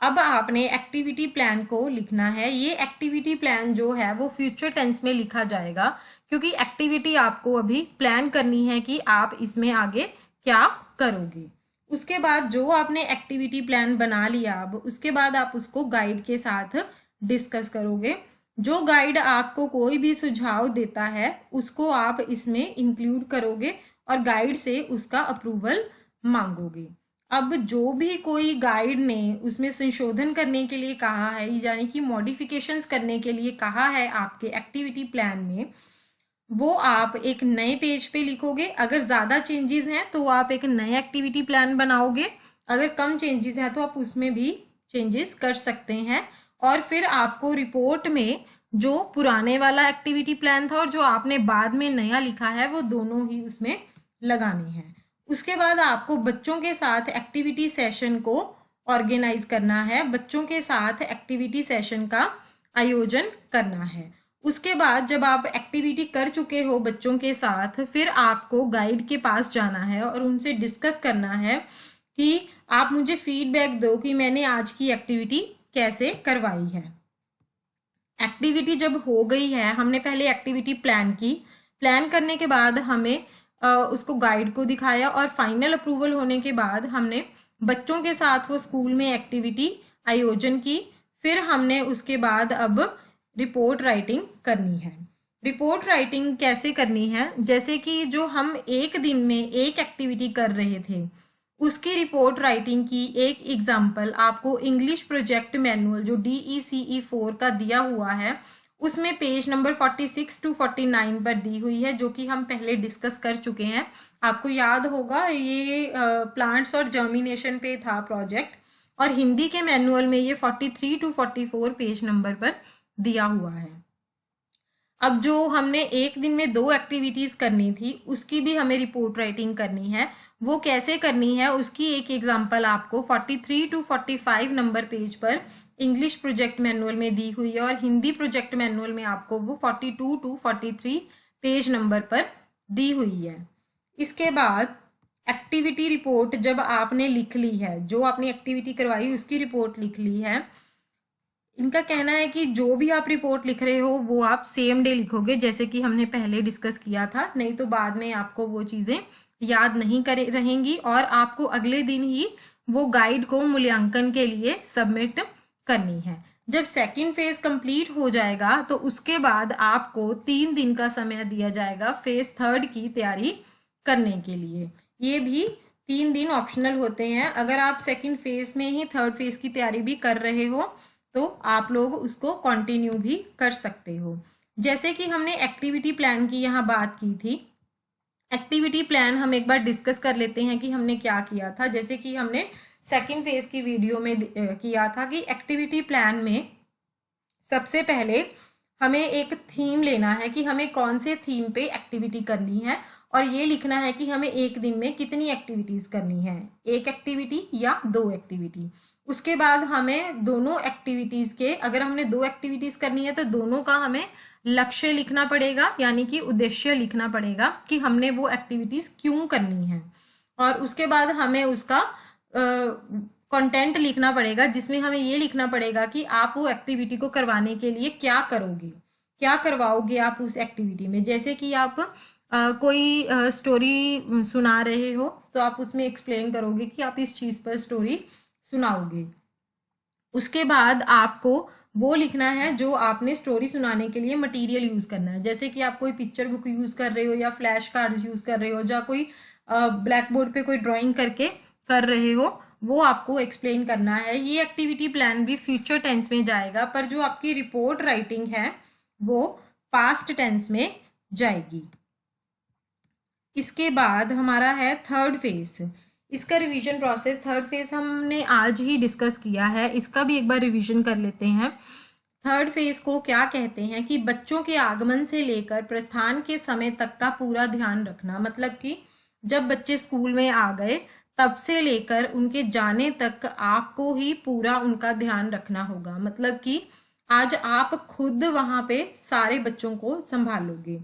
अब आपने एक्टिविटी प्लान को लिखना है। ये एक्टिविटी प्लान जो है वो फ्यूचर टेंस में लिखा जाएगा क्योंकि एक्टिविटी आपको अभी प्लान करनी है कि आप इसमें आगे क्या करोगे। उसके बाद जो आपने एक्टिविटी प्लान बना लिया, अब उसके बाद आप उसको गाइड के साथ डिस्कस करोगे। जो गाइड आपको कोई भी सुझाव देता है उसको आप इसमें इंक्लूड करोगे और गाइड से उसका अप्रूवल मांगोगे। अब जो भी कोई गाइड ने उसमें संशोधन करने के लिए कहा है, यानी कि मॉडिफिकेशंस करने के लिए कहा है आपके एक्टिविटी प्लान में, वो आप एक नए पेज पे लिखोगे। अगर ज़्यादा चेंजेस हैं तो आप एक नए एक्टिविटी प्लान बनाओगे, अगर कम चेंजेस हैं तो आप उसमें भी चेंजेस कर सकते हैं। और फिर आपको रिपोर्ट में जो पुराने वाला एक्टिविटी प्लान था और जो आपने बाद में नया लिखा है वो दोनों ही उसमें लगाने हैं। उसके बाद आपको बच्चों के साथ एक्टिविटी सेशन को ऑर्गेनाइज करना है, बच्चों के साथ एक्टिविटी सेशन का आयोजन करना है। उसके बाद जब आप एक्टिविटी कर चुके हो बच्चों के साथ, फिर आपको गाइड के पास जाना है और उनसे डिस्कस करना है कि आप मुझे फीडबैक दो कि मैंने आज की एक्टिविटी कैसे करवाई है। एक्टिविटी जब हो गई है, हमने पहले एक्टिविटी प्लान की, प्लान करने के बाद हमें उसको गाइड को दिखाया और फाइनल अप्रूवल होने के बाद हमने बच्चों के साथ वो स्कूल में एक्टिविटी आयोजन की। फिर हमने उसके बाद अब रिपोर्ट राइटिंग करनी है। रिपोर्ट राइटिंग कैसे करनी है? जैसे कि जो हम एक दिन में एक एक्टिविटी कर रहे थे उसकी रिपोर्ट राइटिंग की एक एग्जाम्पल आपको इंग्लिश प्रोजेक्ट मैनुअल जो DECE 4 का दिया हुआ है उसमें पेज नंबर 46 to 49 पर दी हुई है, जो कि हम पहले डिस्कस कर चुके हैं। आपको याद होगा ये प्लांट्स और जर्मिनेशन पे था प्रोजेक्ट, और हिंदी के मैनुअल में ये 43 to 44 पेज नंबर पर दिया हुआ है। अब जो हमने एक दिन में 2 एक्टिविटीज करनी थी उसकी भी हमें रिपोर्ट राइटिंग करनी है। वो कैसे करनी है उसकी एक एग्जाम्पल आपको 43 to 45 नंबर पेज पर इंग्लिश प्रोजेक्ट मैनुअल में दी हुई है और हिंदी प्रोजेक्ट मैनुअल में आपको वो 42 to 43 पेज नंबर पर दी हुई है। इसके बाद एक्टिविटी रिपोर्ट जब आपने लिख ली है, जो आपने एक्टिविटी करवाई उसकी रिपोर्ट लिख ली है, इनका कहना है कि जो भी आप रिपोर्ट लिख रहे हो वो आप सेम डे लिखोगे जैसे कि हमने पहले डिस्कस किया था, नहीं तो बाद में आपको वो चीज़ें याद नहीं करे रहेंगी और आपको अगले दिन ही वो गाइड को मूल्यांकन के लिए सबमिट करनी है। जब सेकंड फेज कंप्लीट हो जाएगा तो उसके बाद आपको 3 दिन का समय दिया जाएगा फेज 3 की तैयारी करने के लिए। ये भी 3 दिन ऑप्शनल होते हैं। अगर आप सेकंड फेज में ही 3rd फेज की तैयारी भी कर रहे हो तो आप लोग उसको कंटिन्यू भी कर सकते हो। जैसे कि हमने एक्टिविटी प्लान की यहाँ बात की थी, एक्टिविटी प्लान हम एक बार डिस्कस कर लेते हैं कि हमने क्या किया था। जैसे कि हमने सेकंड फेज की वीडियो में किया था कि एक्टिविटी प्लान में सबसे पहले हमें एक थीम लेना है कि हमें कौन से थीम पे एक्टिविटी करनी है, और ये लिखना है कि हमें एक दिन में कितनी एक्टिविटीज करनी है, एक एक्टिविटी या दो एक्टिविटी। उसके बाद हमें दोनों एक्टिविटीज के, अगर हमने दो एक्टिविटीज करनी है तो दोनों का हमें लक्ष्य लिखना पड़ेगा, यानी कि उद्देश्य लिखना पड़ेगा कि हमने वो एक्टिविटीज क्यों करनी है। और उसके बाद हमें उसका कंटेंट लिखना पड़ेगा, जिसमें हमें ये लिखना पड़ेगा कि आप वो एक्टिविटी को करवाने के लिए क्या करोगे, क्या करवाओगे आप उस एक्टिविटी में। जैसे कि आप कोई स्टोरी सुना रहे हो तो आप उसमें एक्सप्लेन करोगे कि आप इस चीज़ पर स्टोरी सुनाओगे। उसके बाद आपको वो लिखना है जो आपने स्टोरी सुनाने के लिए मटेरियल यूज़ करना है। जैसे कि आप कोई पिक्चर बुक यूज़ कर रहे हो या फ्लैश कार्ड्स यूज़ कर रहे हो, या कोई ब्लैक बोर्ड पे कोई ड्राइंग करके कर रहे हो, वो आपको एक्सप्लेन करना है। ये एक्टिविटी प्लान भी फ्यूचर टेंस में जाएगा, पर जो आपकी रिपोर्ट राइटिंग है वो पास्ट टेंस में जाएगी। इसके बाद हमारा है थर्ड फेज। इसका रिवीजन प्रोसेस, थर्ड फेज हमने आज ही डिस्कस किया है, इसका भी एक बार रिवीजन कर लेते हैं। थर्ड फेज को क्या कहते हैं कि बच्चों के आगमन से लेकर प्रस्थान के समय तक का पूरा ध्यान रखना। मतलब कि जब बच्चे स्कूल में आ गए तब से लेकर उनके जाने तक आपको ही पूरा उनका ध्यान रखना होगा। मतलब कि आज आप खुद वहां पे सारे बच्चों को संभालोगे।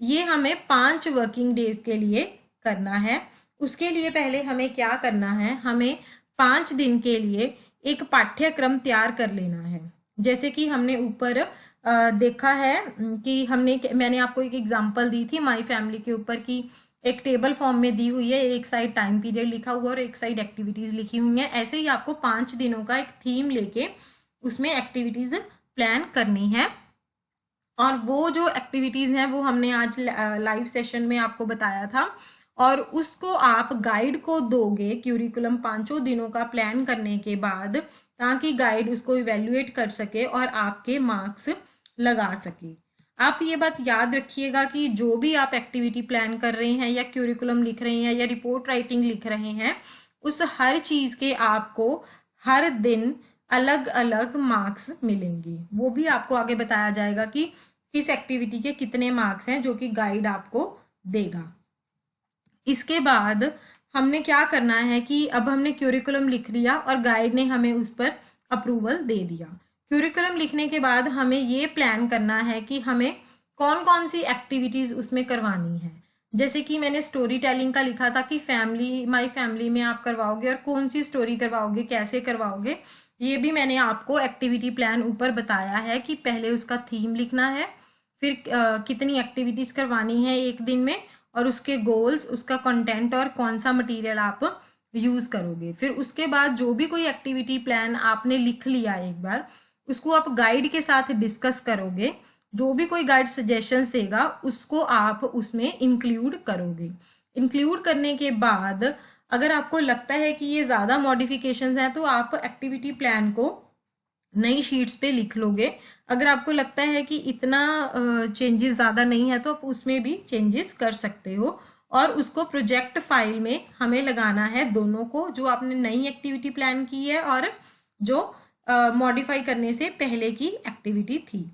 ये हमें 5 वर्किंग डेज के लिए करना है। उसके लिए पहले हमें क्या करना है, हमें 5 दिन के लिए एक पाठ्यक्रम तैयार कर लेना है। जैसे कि हमने ऊपर देखा है कि मैंने आपको एक एग्जांपल दी थी माई फैमिली के ऊपर, की एक टेबल फॉर्म में दी हुई है, एक साइड टाइम पीरियड लिखा हुआ और एक साइड एक्टिविटीज लिखी हुई है। ऐसे ही आपको 5 दिनों का एक थीम लेके उसमें एक्टिविटीज प्लान करनी है। और वो जो एक्टिविटीज हैं वो हमने आज लाइव सेशन में आपको बताया था, और उसको आप गाइड को दोगे क्यूरिकुलम 5 दिनों का प्लान करने के बाद, ताकि गाइड उसको इवेल्युएट कर सके और आपके मार्क्स लगा सके। आप ये बात याद रखिएगा कि जो भी आप एक्टिविटी प्लान कर रहे हैं या क्यूरिकुलम लिख रहे हैं या रिपोर्ट राइटिंग लिख रहे हैं, उस हर चीज के आपको हर दिन अलग अलग मार्क्स मिलेंगे। वो भी आपको आगे बताया जाएगा कि किस एक्टिविटी के कितने मार्क्स हैं, जो कि गाइड आपको देगा। इसके बाद हमने क्या करना है कि अब हमने क्यूरिकुलम लिख लिया और गाइड ने हमें उस पर अप्रूवल दे दिया। क्यूरिकुलम लिखने के बाद हमें ये प्लान करना है कि हमें कौन कौन सी एक्टिविटीज उसमें करवानी है। जैसे कि मैंने स्टोरी टेलिंग का लिखा था कि माई फैमिली में आप करवाओगे, और कौन सी स्टोरी करवाओगे, कैसे करवाओगे, ये भी मैंने आपको एक्टिविटी प्लान ऊपर बताया है कि पहले उसका थीम लिखना है, फिर कितनी एक्टिविटीज करवानी है एक दिन में, और उसके गोल्स, उसका कंटेंट और कौन सा मटेरियल आप यूज करोगे। फिर उसके बाद जो भी कोई एक्टिविटी प्लान आपने लिख लिया एक बार, उसको आप गाइड के साथ डिस्कस करोगे। जो भी कोई गाइड सजेशंस देगा उसको आप उसमें इंक्लूड करोगे। इंक्लूड करने के बाद अगर आपको लगता है कि ये ज़्यादा मॉडिफिकेशंस हैं तो आप एक्टिविटी प्लान को नई शीट्स पे लिख लोगे। अगर आपको लगता है कि इतना चेंजेस ज़्यादा नहीं है तो आप उसमें भी चेंजेस कर सकते हो, और उसको प्रोजेक्ट फाइल में हमें लगाना है दोनों को, जो आपने नई एक्टिविटी प्लान की है और जो मॉडिफाई करने से पहले की एक्टिविटी थी।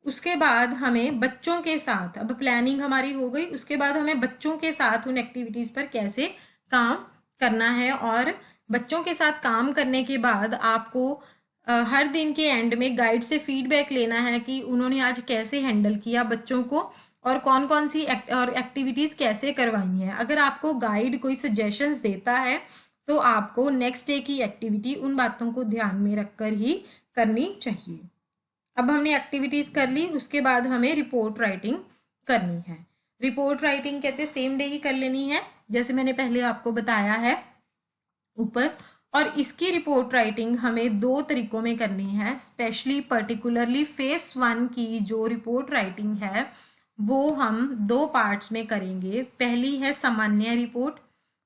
उसके बाद हमें बच्चों के साथ, अब प्लानिंग हमारी हो गई, उसके बाद हमें बच्चों के साथ उन एक्टिविटीज़ पर कैसे काम करना है। और बच्चों के साथ काम करने के बाद आपको हर दिन के एंड में गाइड से फीडबैक लेना है कि उन्होंने आज कैसे हैंडल किया बच्चों को, और कौन कौन सी एक्टिविटीज़ कैसे करवाई हैं। अगर आपको गाइड कोई सजेशंस देता है तो आपको नेक्स्ट डे की एक्टिविटी उन बातों को ध्यान में रखकर ही करनी चाहिए। अब हमने एक्टिविटीज़ कर ली, उसके बाद हमें रिपोर्ट राइटिंग करनी है। रिपोर्ट राइटिंग कहते सेम डे ही कर लेनी है, जैसे मैंने पहले आपको बताया है ऊपर। और इसकी रिपोर्ट राइटिंग हमें 2 तरीकों में करनी है। स्पेशली पर्टिकुलरली फेज 1 की जो रिपोर्ट राइटिंग है वो हम 2 पार्ट्स में करेंगे। पहली है सामान्य रिपोर्ट,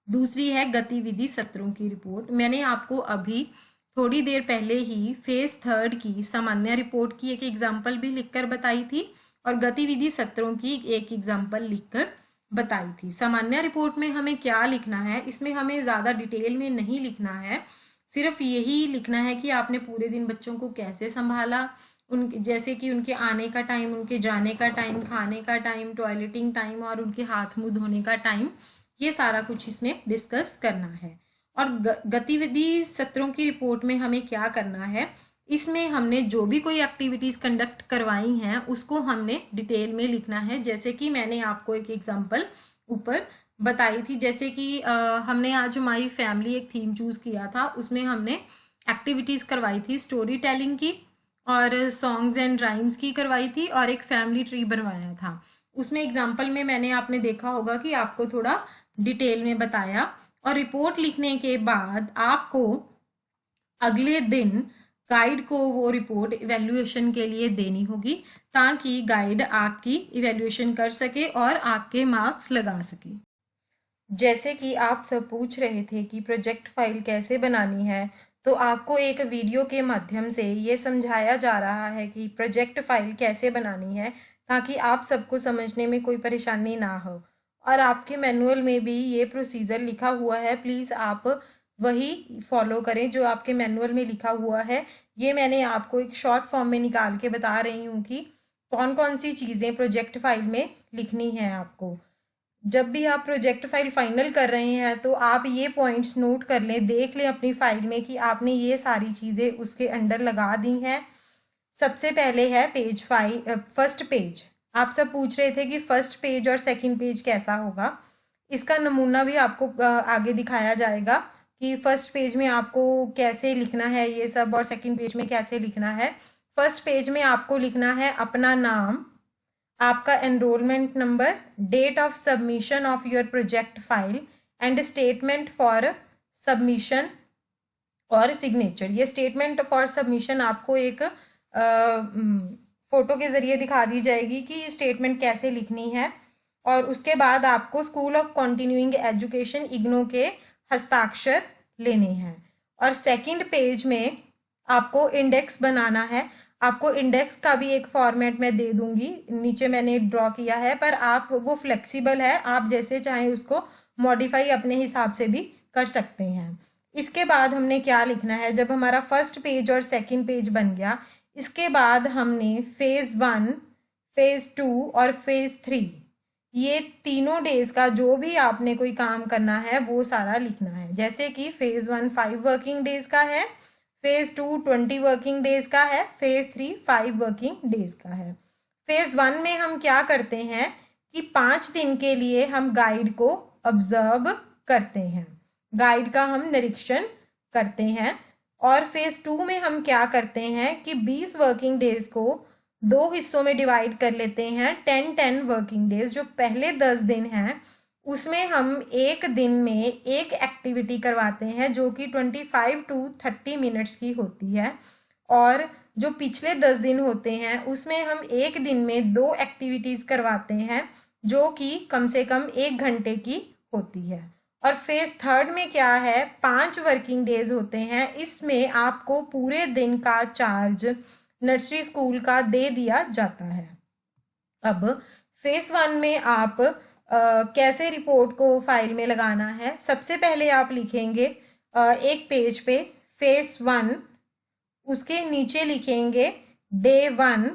दूसरी है गतिविधि सत्रों की रिपोर्ट। मैंने आपको अभी थोड़ी देर पहले ही फेज 3 की सामान्य रिपोर्ट की एक एग्जाम्पल भी लिखकर बताई थी, और गतिविधि सत्रों की एक एग्जाम्पल लिखकर बताई थी। सामान्य रिपोर्ट में हमें क्या लिखना है, इसमें हमें ज़्यादा डिटेल में नहीं लिखना है, सिर्फ यही लिखना है कि आपने पूरे दिन बच्चों को कैसे संभाला, उन जैसे कि उनके आने का टाइम, उनके जाने का टाइम, खाने का टाइम, टॉयलेटिंग टाइम और उनके हाथ मुंह धोने का टाइम, ये सारा कुछ इसमें डिस्कस करना है। और गतिविधि सत्रों की रिपोर्ट में हमें क्या करना है, इसमें हमने जो भी कोई एक्टिविटीज़ कंडक्ट करवाई हैं उसको हमने डिटेल में लिखना है। जैसे कि मैंने आपको एक एग्जांपल ऊपर बताई थी, जैसे कि हमने आज माई फैमिली एक थीम चूज़ किया था, उसमें हमने एक्टिविटीज़ करवाई थी स्टोरी टेलिंग की और सॉन्ग्स एंड राइम्स की करवाई थी और एक फैमिली ट्री बनवाया था। उसमें एग्जाम्पल में मैंने आपने देखा होगा कि आपको थोड़ा डिटेल में बताया। और रिपोर्ट लिखने के बाद आपको अगले दिन गाइड को वो रिपोर्ट इवैल्यूएशन के लिए देनी होगी, ताकि गाइड आपकी इवैल्यूएशन कर सके और आपके मार्क्स लगा सके। जैसे कि आप सब पूछ रहे थे कि प्रोजेक्ट फाइल कैसे बनानी है, तो आपको एक वीडियो के माध्यम से ये समझाया जा रहा है कि प्रोजेक्ट फाइल कैसे बनानी है, ताकि आप सबको समझने में कोई परेशानी ना हो। और आपके मैनुअल में भी ये प्रोसीजर लिखा हुआ है, प्लीज़ आप वही फॉलो करें जो आपके मैनुअल में लिखा हुआ है। ये मैंने आपको एक शॉर्ट फॉर्म में निकाल के बता रही हूँ कि कौन कौन सी चीज़ें प्रोजेक्ट फाइल में लिखनी है आपको। जब भी आप प्रोजेक्ट फाइल फाइनल कर रहे हैं तो आप ये पॉइंट्स नोट कर लें, देख लें अपनी फाइल में कि आपने ये सारी चीज़ें उसके अंडर लगा दी हैं। सबसे पहले है पेज फर्स्ट पेज। आप सब पूछ रहे थे कि फर्स्ट पेज और सेकंड पेज कैसा होगा, इसका नमूना भी आपको आगे दिखाया जाएगा कि फर्स्ट पेज में आपको कैसे लिखना है ये सब और सेकंड पेज में कैसे लिखना है। फर्स्ट पेज में आपको लिखना है अपना नाम, आपका enrolment number, date of submission of your project file and statement for submission और सिग्नेचर। ये स्टेटमेंट फॉर सबमिशन आपको एक फोटो के ज़रिए दिखा दी जाएगी कि ये स्टेटमेंट कैसे लिखनी है। और उसके बाद आपको school of continuing education IGNOU के हस्ताक्षर लेने हैं। और सेकंड पेज में आपको इंडेक्स बनाना है। आपको इंडेक्स का भी एक फॉर्मेट मैं दे दूंगी, नीचे मैंने ड्रॉ किया है, पर आप वो फ्लेक्सिबल है, आप जैसे चाहें उसको मॉडिफाई अपने हिसाब से भी कर सकते हैं। इसके बाद हमने क्या लिखना है, जब हमारा फर्स्ट पेज और सेकंड पेज बन गया, इसके बाद हमने फेज़ 1, फेज़ 2 और फेज़ 3 ये तीनों डेज का जो भी आपने कोई काम करना है वो सारा लिखना है। जैसे कि फेज़ 1 5 वर्किंग डेज का है, फेज़ 2 20 वर्किंग डेज का है, फेज़ 3 5 वर्किंग डेज का है। फेज़ 1 में हम क्या करते हैं कि 5 दिन के लिए हम गाइड को ऑब्जर्व करते हैं, गाइड का हम निरीक्षण करते हैं। और फेज़ 2 में हम क्या करते हैं कि 20 वर्किंग डेज को 2 हिस्सों में डिवाइड कर लेते हैं। 10-10 वर्किंग डेज, जो पहले 10 दिन हैं उसमें हम एक दिन में एक एक्टिविटी करवाते हैं जो कि 25 to 30 मिनट्स की होती है। और जो पिछले 10 दिन होते हैं उसमें हम एक दिन में 2 एक्टिविटीज़ करवाते हैं जो कि कम से कम 1 घंटे की होती है। और फेज़ 3 में क्या है, 5 वर्किंग डेज होते हैं, इसमें आपको पूरे दिन का चार्ज नर्सरी स्कूल का दे दिया जाता है। अब फेज़ 1 में आप कैसे रिपोर्ट को फाइल में लगाना है, सबसे पहले आप लिखेंगे एक पेज पे फेज़ 1, उसके नीचे लिखेंगे डे 1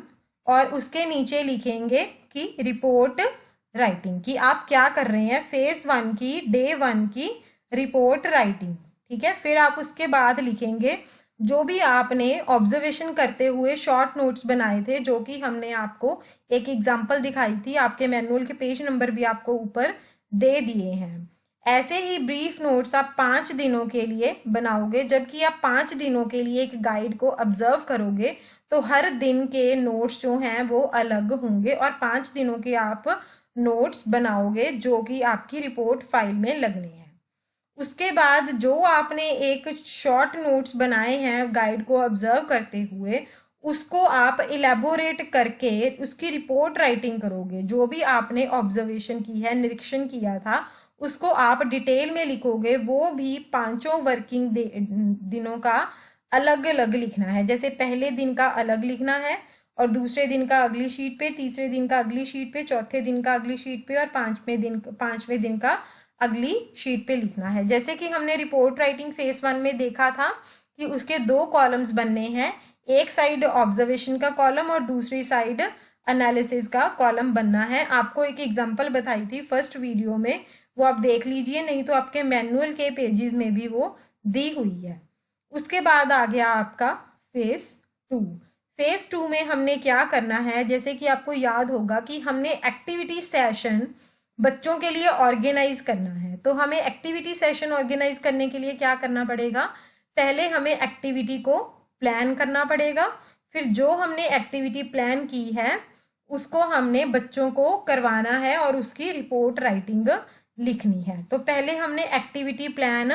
और उसके नीचे लिखेंगे कि रिपोर्ट राइटिंग, कि आप क्या कर रहे हैं, फेज़ 1 की डे 1 की रिपोर्ट राइटिंग। ठीक है, फिर आप उसके बाद लिखेंगे जो भी आपने ऑब्जर्वेशन करते हुए शॉर्ट नोट्स बनाए थे, जो कि हमने आपको एक एग्जांपल दिखाई थी, आपके मैनुअल के पेज नंबर भी आपको ऊपर दे दिए हैं। ऐसे ही ब्रीफ नोट्स आप 5 दिनों के लिए बनाओगे। जबकि आप 5 दिनों के लिए एक गाइड को ऑब्जर्व करोगे तो हर दिन के नोट्स जो हैं वो अलग होंगे और 5 दिनों के आप नोट्स बनाओगे जो कि आपकी रिपोर्ट फाइल में लगने हैं। उसके बाद जो आपने एक शॉर्ट नोट्स बनाए हैं गाइड को ऑब्जर्व करते हुए, उसको आप इलेबोरेट करके उसकी रिपोर्ट राइटिंग करोगे। जो भी आपने ऑब्जर्वेशन की है, निरीक्षण किया था, उसको आप डिटेल में लिखोगे। वो भी 5 वर्किंग दिनों का अलग अलग लिखना है। जैसे पहले दिन का अलग लिखना है और दूसरे दिन का अगली शीट पे, तीसरे दिन का अगली शीट पे, चौथे दिन का अगली शीट पे और पांचवें दिन का अगली शीट पे लिखना है। जैसे कि हमने रिपोर्ट राइटिंग फेज 1 में देखा था कि उसके 2 कॉलम्स बनने हैं, एक साइड ऑब्जर्वेशन का कॉलम और दूसरी साइड एनालिसिस का कॉलम बनना है। आपको एक एग्जांपल बताई थी फर्स्ट वीडियो में, वो आप देख लीजिए, नहीं तो आपके मैनुअल के पेजेस में भी वो दी हुई है। उसके बाद आ गया आपका फेज 2। फेज 2 में हमने क्या करना है, जैसे कि आपको याद होगा कि हमने एक्टिविटी सेशन बच्चों के लिए ऑर्गेनाइज करना है। तो हमें एक्टिविटी सेशन ऑर्गेनाइज करने के लिए क्या करना पड़ेगा, पहले हमें एक्टिविटी को प्लान करना पड़ेगा, फिर जो हमने एक्टिविटी प्लान की है उसको हमने बच्चों को करवाना है और उसकी रिपोर्ट राइटिंग लिखनी है। तो पहले हमने एक्टिविटी प्लान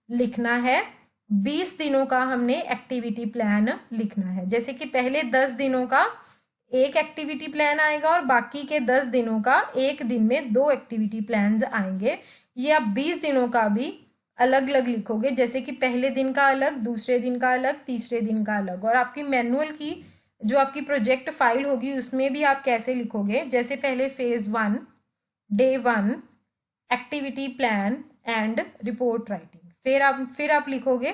लिखना है, 20 दिनों का हमने एक्टिविटी प्लान लिखना है। जैसे कि पहले 10 दिनों का एक एक्टिविटी प्लान आएगा और बाकी के 10 दिनों का एक दिन में 2 एक्टिविटी प्लान्स आएंगे। ये आप 20 दिनों का भी अलग अलग लिखोगे, जैसे कि पहले दिन का अलग, दूसरे दिन का अलग, तीसरे दिन का अलग। और आपकी मैनुअल की जो आपकी प्रोजेक्ट फाइल होगी उसमें भी आप कैसे लिखोगे, जैसे पहले phase 1 day 1 activity plan and report writing, फिर आप लिखोगे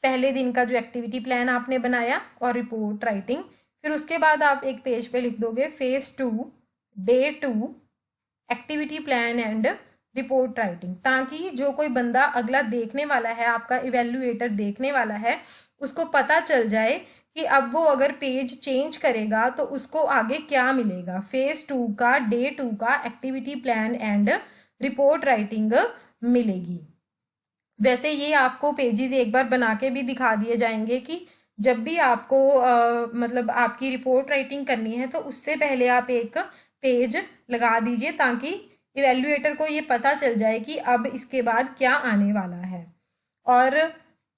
पहले दिन का जो एक्टिविटी प्लान आपने बनाया और रिपोर्ट राइटिंग। फिर उसके बाद आप एक पेज पे लिख दोगे phase 2 day 2 activity plan and report writing, ताकि जो कोई बंदा अगला देखने वाला है, आपका इवेल्युएटर देखने वाला है, उसको पता चल जाए कि अब वो अगर पेज चेंज करेगा तो उसको आगे क्या मिलेगा। फेज 2 का डे 2 का activity plan and report writing मिलेगी। वैसे ये आपको पेजेस एक बार बना के भी दिखा दिए जाएंगे कि जब भी आपको मतलब आपकी रिपोर्ट राइटिंग करनी है तो उससे पहले आप एक पेज लगा दीजिए, ताकि इवेल्युएटर को ये पता चल जाए कि अब इसके बाद क्या आने वाला है। और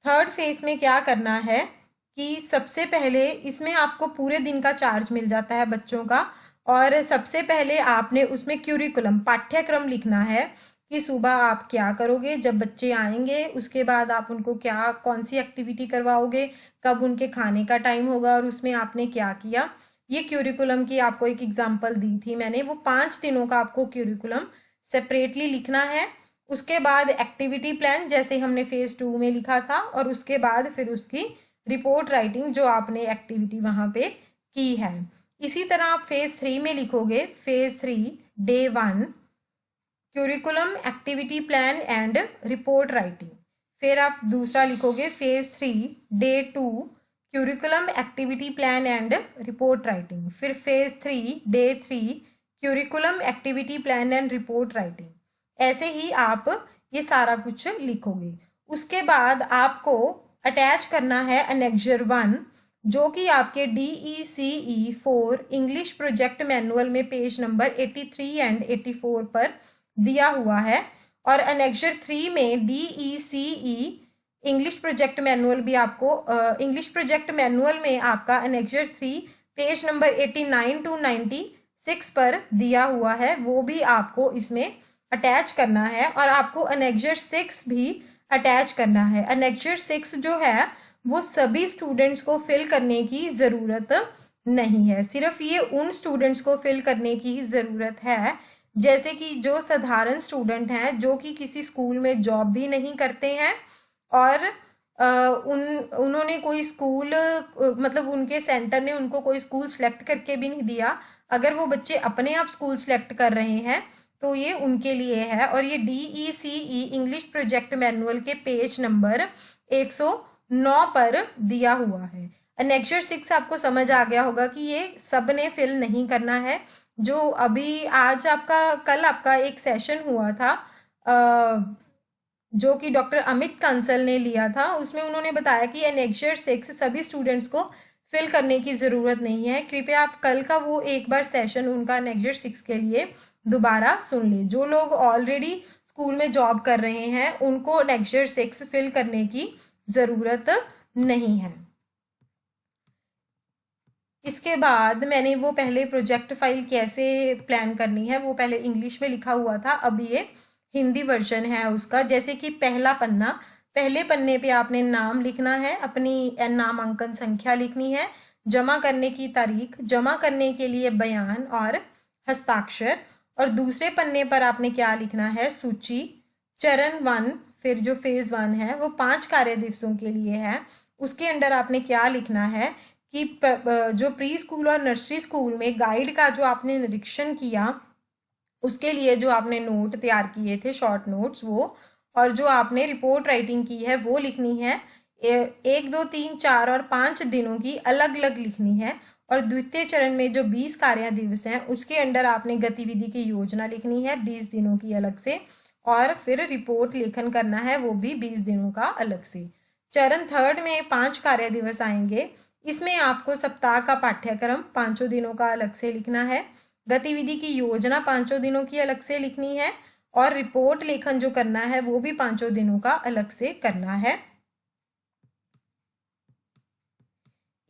थर्ड फेज में क्या करना है कि सबसे पहले इसमें आपको पूरे दिन का चार्ज मिल जाता है बच्चों का, और सबसे पहले आपने उसमें क्यूरिकुलम पाठ्यक्रम लिखना है कि सुबह आप क्या करोगे, जब बच्चे आएंगे उसके बाद आप उनको क्या कौन सी एक्टिविटी करवाओगे, कब उनके खाने का टाइम होगा और उसमें आपने क्या किया। ये क्यूरिकुलम की आपको एक एग्जांपल दी थी मैंने, वो 5 दिनों का आपको क्यूरिकुलम सेपरेटली लिखना है। उसके बाद एक्टिविटी प्लान जैसे हमने फेज 2 में लिखा था, और उसके बाद फिर उसकी रिपोर्ट राइटिंग जो आपने एक्टिविटी वहां पे की है। इसी तरह आप फेज 3 में लिखोगे, phase 3 day 1 curriculum activity plan and report writing. फिर आप दूसरा लिखोगे phase 3 day 2 curriculum activity plan and report writing. फिर phase 3 day 3 curriculum activity plan and report writing. ऐसे ही आप ये सारा कुछ लिखोगे। उसके बाद आपको अटैच करना है अनेक्जर 1, जो कि आपके DECE 4 इंग्लिश प्रोजेक्ट मैनुअल में पेज नंबर 83 एंड 84 पर दिया हुआ है। और अनेक्जर 3 में DECE इंग्लिश प्रोजेक्ट मैनुअल भी आपको इंग्लिश प्रोजेक्ट मैनुअल में आपका अनेक्जर 3 पेज नंबर 89 टू 96 पर दिया हुआ है, वो भी आपको इसमें अटैच करना है। और आपको अनेक्जर 6 भी अटैच करना है। अनेक्जर 6 जो है वो सभी स्टूडेंट्स को फिल करने की ज़रूरत नहीं है, सिर्फ ये उन स्टूडेंट्स को फिल करने की ज़रूरत है जैसे कि जो साधारण स्टूडेंट हैं, जो कि किसी स्कूल में जॉब भी नहीं करते हैं और उन्होंने कोई स्कूल मतलब उनके सेंटर ने उनको कोई स्कूल सेलेक्ट करके भी नहीं दिया। अगर वो बच्चे अपने आप स्कूल सेलेक्ट कर रहे हैं तो ये उनके लिए है। और ये DECE इंग्लिश प्रोजेक्ट मैनुअल के पेज नंबर 109 पर दिया हुआ है। अनेक्जर 6 आपको समझ आ गया होगा कि ये सब ने फिल नहीं करना है। जो अभी आज आपका कल आपका एक सेशन हुआ था जो कि डॉक्टर अमित कंसल ने लिया था, उसमें उन्होंने बताया कि अनेक्जर 6 सभी स्टूडेंट्स को फिल करने की ज़रूरत नहीं है। कृपया आप कल का वो एक बार सेशन उनका अनेक्जर 6 के लिए दोबारा सुन लें। जो लोग ऑलरेडी स्कूल में जॉब कर रहे हैं उनको अनेक्जर 6 फिल करने की ज़रूरत नहीं है। इसके बाद मैंने वो पहले प्रोजेक्ट फाइल कैसे प्लान करनी है वो पहले इंग्लिश में लिखा हुआ था, अब ये हिंदी वर्जन है उसका। जैसे कि पहला पन्ना, पहले पन्ने पे आपने नाम लिखना है, अपनी नामांकन संख्या लिखनी है, जमा करने की तारीख, जमा करने के लिए बयान और हस्ताक्षर। और दूसरे पन्ने पर आपने क्या लिखना है, सूची। चरण 1, फिर जो फेज 1 है वो 5 कार्य दिवसों के लिए है। उसके अंडर आपने क्या लिखना है कि जो प्री स्कूल और नर्सरी स्कूल में गाइड का जो आपने निरीक्षण किया उसके लिए जो आपने नोट तैयार किए थे, शॉर्ट नोट्स, वो, और जो आपने रिपोर्ट राइटिंग की है वो लिखनी है 1, 2, 3, 4 और 5 दिनों की अलग अलग लिखनी है। और द्वितीय चरण में जो 20 कार्य दिवस हैं उसके अंडर आपने गतिविधि की योजना लिखनी है 20 दिनों की अलग से, और फिर रिपोर्ट लेखन करना है वो भी 20 दिनों का अलग से। चरण 3 में 5 कार्य दिवस आएंगे। इसमें आपको सप्ताह का पाठ्यक्रम 5 दिनों का अलग से लिखना है, गतिविधि की योजना 5 दिनों की अलग से लिखनी है, और रिपोर्ट लेखन जो करना है वो भी 5 दिनों का अलग से करना है।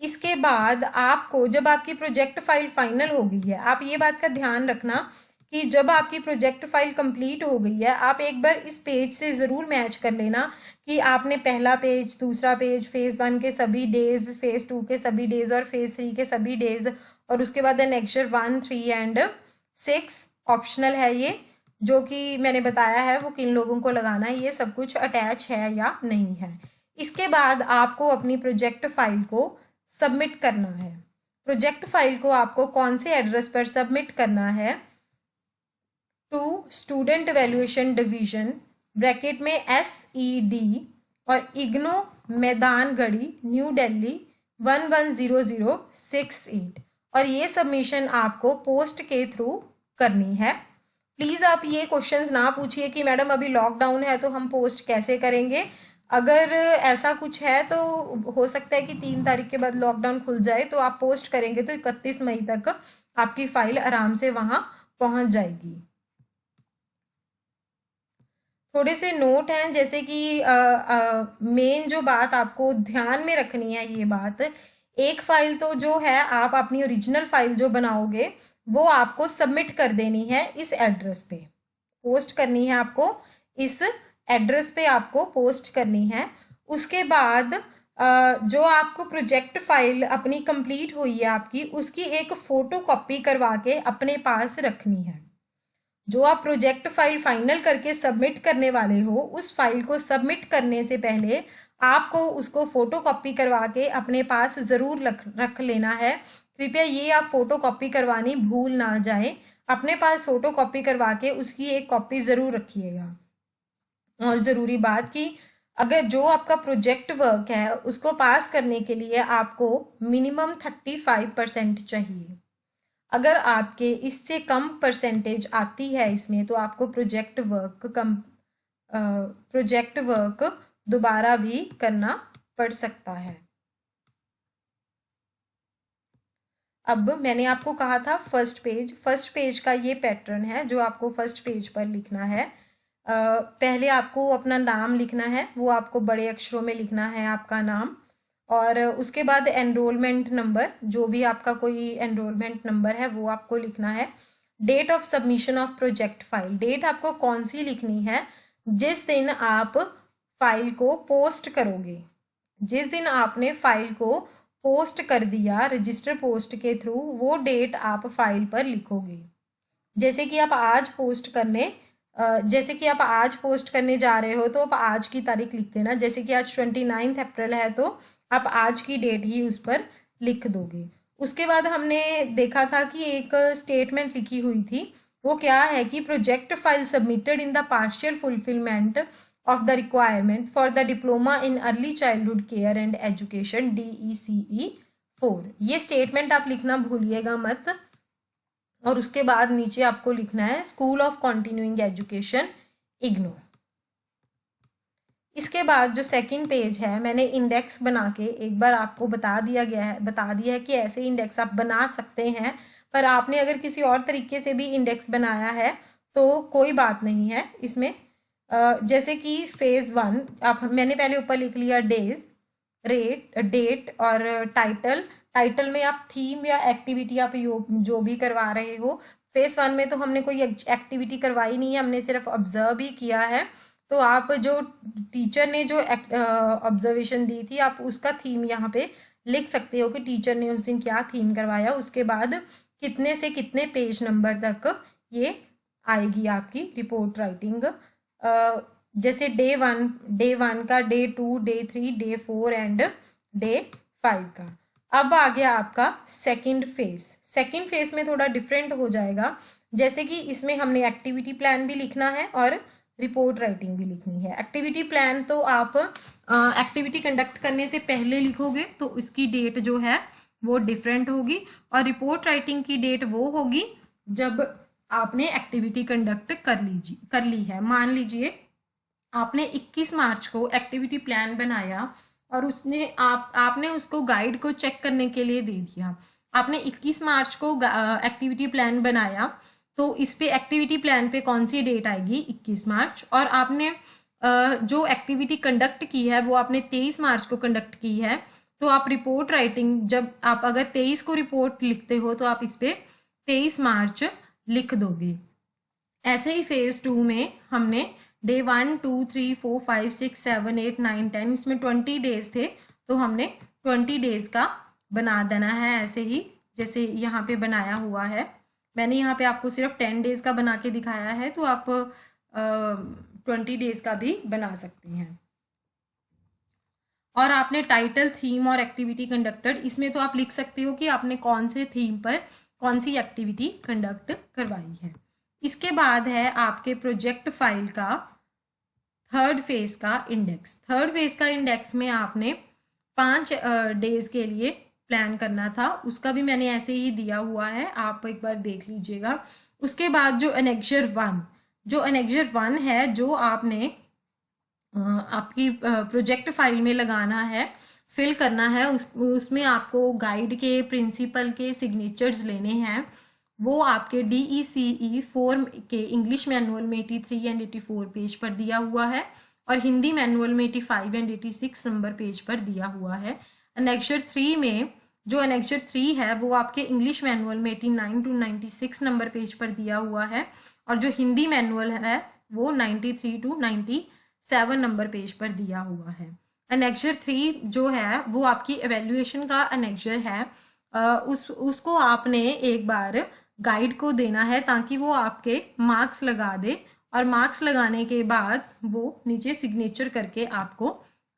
इसके बाद आपको, जब आपकी प्रोजेक्ट फाइल फाइनल हो गई है, आप ये बात का ध्यान रखना कि जब आपकी प्रोजेक्ट फाइल कंप्लीट हो गई है आप एक बार इस पेज से ज़रूर मैच कर लेना कि आपने पहला पेज, दूसरा पेज, फेज़ 1 के सभी डेज, फेज़ 2 के सभी डेज और फेज़ 3 के सभी डेज, और उसके बाद एनेक्चर 1, 3 एंड 6 ऑप्शनल है ये, जो कि मैंने बताया है वो किन लोगों को लगाना है, ये सब कुछ अटैच है या नहीं है। इसके बाद आपको अपनी प्रोजेक्ट फाइल को सबमिट करना है। प्रोजेक्ट फाइल को आपको कौन से एड्रेस पर सबमिट करना है, to student valuation division, bracket में SED, और इग्नो, मैदानगढ़ी, न्यू दिल्ली 110068, और ये सबमिशन आपको पोस्ट के थ्रू करनी है। प्लीज़ आप ये क्वेश्चंस ना पूछिए कि मैडम अभी लॉकडाउन है तो हम पोस्ट कैसे करेंगे। अगर ऐसा कुछ है तो हो सकता है कि 3 तारीख के बाद लॉकडाउन खुल जाए, तो आप पोस्ट करेंगे तो 31 मई तक आपकी फाइल आराम से वहां पहुंच जाएगी। थोड़े से नोट हैं, जैसे कि मेन जो बात आपको ध्यान में रखनी है, ये बात, एक फाइल तो जो है आप अपनी ओरिजिनल फाइल जो बनाओगे वो आपको सबमिट कर देनी है इस एड्रेस पे, पोस्ट करनी है आपको इस एड्रेस पे, आपको पोस्ट करनी है। उसके बाद जो आपको प्रोजेक्ट फाइल अपनी कंप्लीट हुई है आपकी, उसकी एक फोटो कॉपी करवा के अपने पास रखनी है। जो आप प्रोजेक्ट फाइल फाइनल करके सबमिट करने वाले हो, उस फाइल को सबमिट करने से पहले आपको उसको फोटो कॉपी करवा के अपने पास ज़रूर रख लेना है। कृपया ये आप फोटो कॉपी करवानी भूल ना जाए, अपने पास फोटो कॉपी करवा के उसकी एक कॉपी ज़रूर रखिएगा। और ज़रूरी बात कि अगर जो आपका प्रोजेक्ट वर्क है उसको पास करने के लिए आपको मिनिमम 35% चाहिए। अगर आपके इससे कम परसेंटेज आती है इसमें तो आपको प्रोजेक्ट वर्क दोबारा भी करना पड़ सकता है। अब मैंने आपको कहा था फर्स्ट पेज का ये पैटर्न है जो आपको फर्स्ट पेज पर लिखना है। पहले आपको अपना नाम लिखना है, वो आपको बड़े अक्षरों में लिखना है आपका नाम, और उसके बाद एनरोलमेंट नंबर, जो भी आपका कोई एनरोलमेंट नंबर है वो आपको लिखना है। Date of submission of project file, date आपको कौन सी लिखनी है, जिस दिन आप फाइल को पोस्ट करोगे, जिस दिन आपने फाइल को पोस्ट कर दिया रजिस्टर पोस्ट के थ्रू, वो डेट आप फाइल पर लिखोगे। जैसे कि आप आज पोस्ट करने जा रहे हो तो आप आज की तारीख लिख देना, जैसे कि आज 29 अप्रैल है तो आप आज की डेट ही उस पर लिख दोगे। उसके बाद हमने देखा था कि एक स्टेटमेंट लिखी हुई थी, वो क्या है कि project file submitted in the partial fulfilment of the requirement for the diploma in early childhood care and education DECE 4, ये स्टेटमेंट आप लिखना भूलिएगा मत। और उसके बाद नीचे आपको लिखना है school of continuing education IGNOU. इसके बाद जो सेकंड पेज है, मैंने इंडेक्स बना के एक बार आपको बता दिया है कि ऐसे इंडेक्स आप बना सकते हैं, पर आपने अगर किसी और तरीके से भी इंडेक्स बनाया है तो कोई बात नहीं है इसमें। जैसे कि फेज 1 मैंने पहले ऊपर लिख लिया डेज, रेट, डेट और टाइटल में आप थीम या एक्टिविटी आप जो भी करवा रहे हो। फेज 1 में तो हमने कोई एक्टिविटी करवाई नहीं है, हमने सिर्फ ऑब्जर्व ही किया है, तो आप जो टीचर ने जो ऑब्जर्वेशन दी थी आप उसका थीम यहाँ पे लिख सकते हो कि टीचर ने उस दिन क्या थीम करवाया, उसके बाद कितने से कितने पेज नंबर तक ये आएगी आपकी रिपोर्ट राइटिंग। जैसे डे वन का, day 2, day 3, day 4 and day 5 का। अब आ गया आपका सेकंड फेज। सेकंड फेज में थोड़ा डिफरेंट हो जाएगा, जैसे कि इसमें हमने एक्टिविटी प्लान भी लिखना है और रिपोर्ट राइटिंग भी लिखनी है। एक्टिविटी प्लान तो आप एक्टिविटी कंडक्ट करने से पहले लिखोगे, तो इसकी डेट जो है वो डिफरेंट होगी, और रिपोर्ट राइटिंग की डेट वो होगी जब आपने एक्टिविटी कंडक्ट कर ली है। मान लीजिए आपने 21 मार्च को एक्टिविटी प्लान बनाया और आपने उसको गाइड को चेक करने के लिए दे दिया। आपने 21 मार्च को एक्टिविटी प्लान बनाया, तो इस पे एक्टिविटी प्लान पे कौन सी डेट आएगी, 21 मार्च। और आपने जो एक्टिविटी कंडक्ट की है वो आपने 23 मार्च को कंडक्ट की है, तो आप रिपोर्ट राइटिंग, जब आप अगर 23 को रिपोर्ट लिखते हो तो आप इस पे 23 मार्च लिख दोगे। ऐसे ही फेज 2 में हमने डे 1, 2, 3, 4, 5, 6, 7, 8, 9, 10, इसमें 20 डेज थे, तो हमने 20 डेज का बना देना है। ऐसे ही जैसे यहाँ पे बनाया हुआ है, मैंने यहाँ पे आपको सिर्फ 10 डेज का बना के दिखाया है, तो आप 20 डेज का भी बना सकते हैं। और आपने टाइटल, थीम और एक्टिविटी कंडक्टेड, इसमें तो आप लिख सकते हो कि आपने कौन से थीम पर कौन सी एक्टिविटी कंडक्ट करवाई है। इसके बाद है आपके प्रोजेक्ट फाइल का थर्ड फेज का इंडेक्स। थर्ड फेज का इंडेक्स में आपने 5 डेज के लिए प्लान करना था, उसका भी मैंने ऐसे ही दिया हुआ है, आप एक बार देख लीजिएगा। उसके बाद जो एनेक्जर 1 है, जो आपने आपकी प्रोजेक्ट फाइल में लगाना है, फिल करना है, उसमें आपको गाइड के, प्रिंसिपल के सिग्नेचर्स लेने हैं। वो आपके DECE 4 के इंग्लिश मैनुअल में 83 एंड 84 पेज पर दिया हुआ है, और हिंदी मैनुअल में 85 एंड 86 नंबर पेज पर दिया हुआ है। एनेक्जर 3 में, जो एनेक्जर 3 है वो आपके इंग्लिश मैनुअल में 89 टू 96 नंबर पेज पर दिया हुआ है, और जो हिंदी मैनुअल है वो 93 टू 97 नंबर पेज पर दिया हुआ है। एनेक्जर 3 जो है वो आपकी एवेल्युएशन का एनेक्जर है, उसको आपने एक बार गाइड को देना है ताकि वो आपके मार्क्स लगा दे, और मार्क्स लगाने के बाद वो नीचे सिग्नेचर करके आपको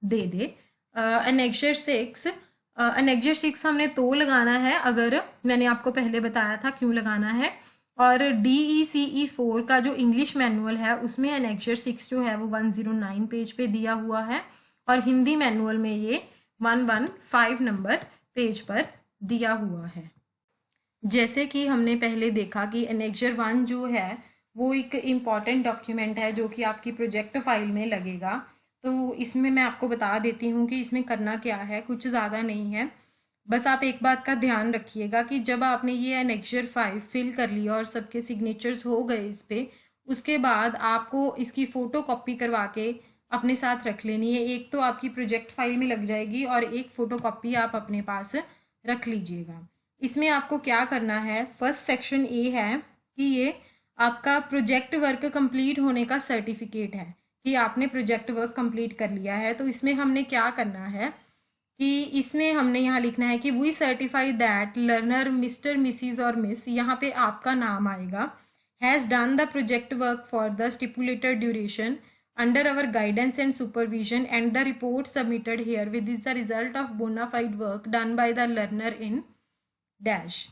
दे दे। एनेक्जर 6 हमने तो लगाना है, अगर मैंने आपको पहले बताया था क्यों लगाना है। और DECE 4 का जो इंग्लिश मैनुअल है उसमें एनेक्जर 6 जो है वो 109 पेज पे दिया हुआ है, और हिंदी मैनुअल में ये 115 नंबर पेज पर दिया हुआ है। जैसे कि हमने पहले देखा कि एनेक्जर 1 जो है वो एक इम्पॉर्टेंट डॉक्यूमेंट है जो कि आपकी प्रोजेक्ट फाइल में लगेगा। तो इसमें मैं आपको बता देती हूँ कि इसमें करना क्या है, कुछ ज़्यादा नहीं है। बस आप एक बात का ध्यान रखिएगा कि जब आपने ये एनेक्जर 5 फिल कर लिया और सबके सिग्नेचर्स हो गए इस पर, उसके बाद आपको इसकी फ़ोटो कॉपी करवा के अपने साथ रख लेनी है। एक तो आपकी प्रोजेक्ट फाइल में लग जाएगी और एक फ़ोटो कॉपी आप अपने पास रख लीजिएगा। इसमें आपको क्या करना है, फर्स्ट सेक्शन ए है कि ये आपका प्रोजेक्ट वर्क कंप्लीट होने का सर्टिफिकेट है कि आपने प्रोजेक्ट वर्क कंप्लीट कर लिया है। तो इसमें हमने क्या करना है कि इसमें हमने यहाँ लिखना है कि we certify that learner mister, missus और मिस, यहाँ पे आपका नाम आएगा, has done the project work for the stipulated duration under our guidance and supervision and the report submitted herewith is the result of bona fide work done by the learner in dash.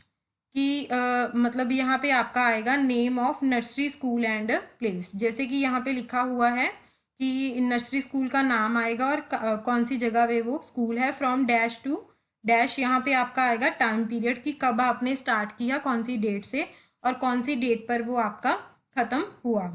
कि मतलब यहाँ पे आपका आएगा name of nursery school and place, जैसे कि यहाँ पे लिखा हुआ है कि नर्सरी स्कूल का नाम आएगा और कौन सी जगह पे वो स्कूल है, फ्रॉम डैश टू डैश। यहाँ पे आपका आएगा टाइम पीरियड कि कब आपने स्टार्ट किया, कौन सी डेट से, और कौन सी डेट पर वो आपका ख़त्म हुआ।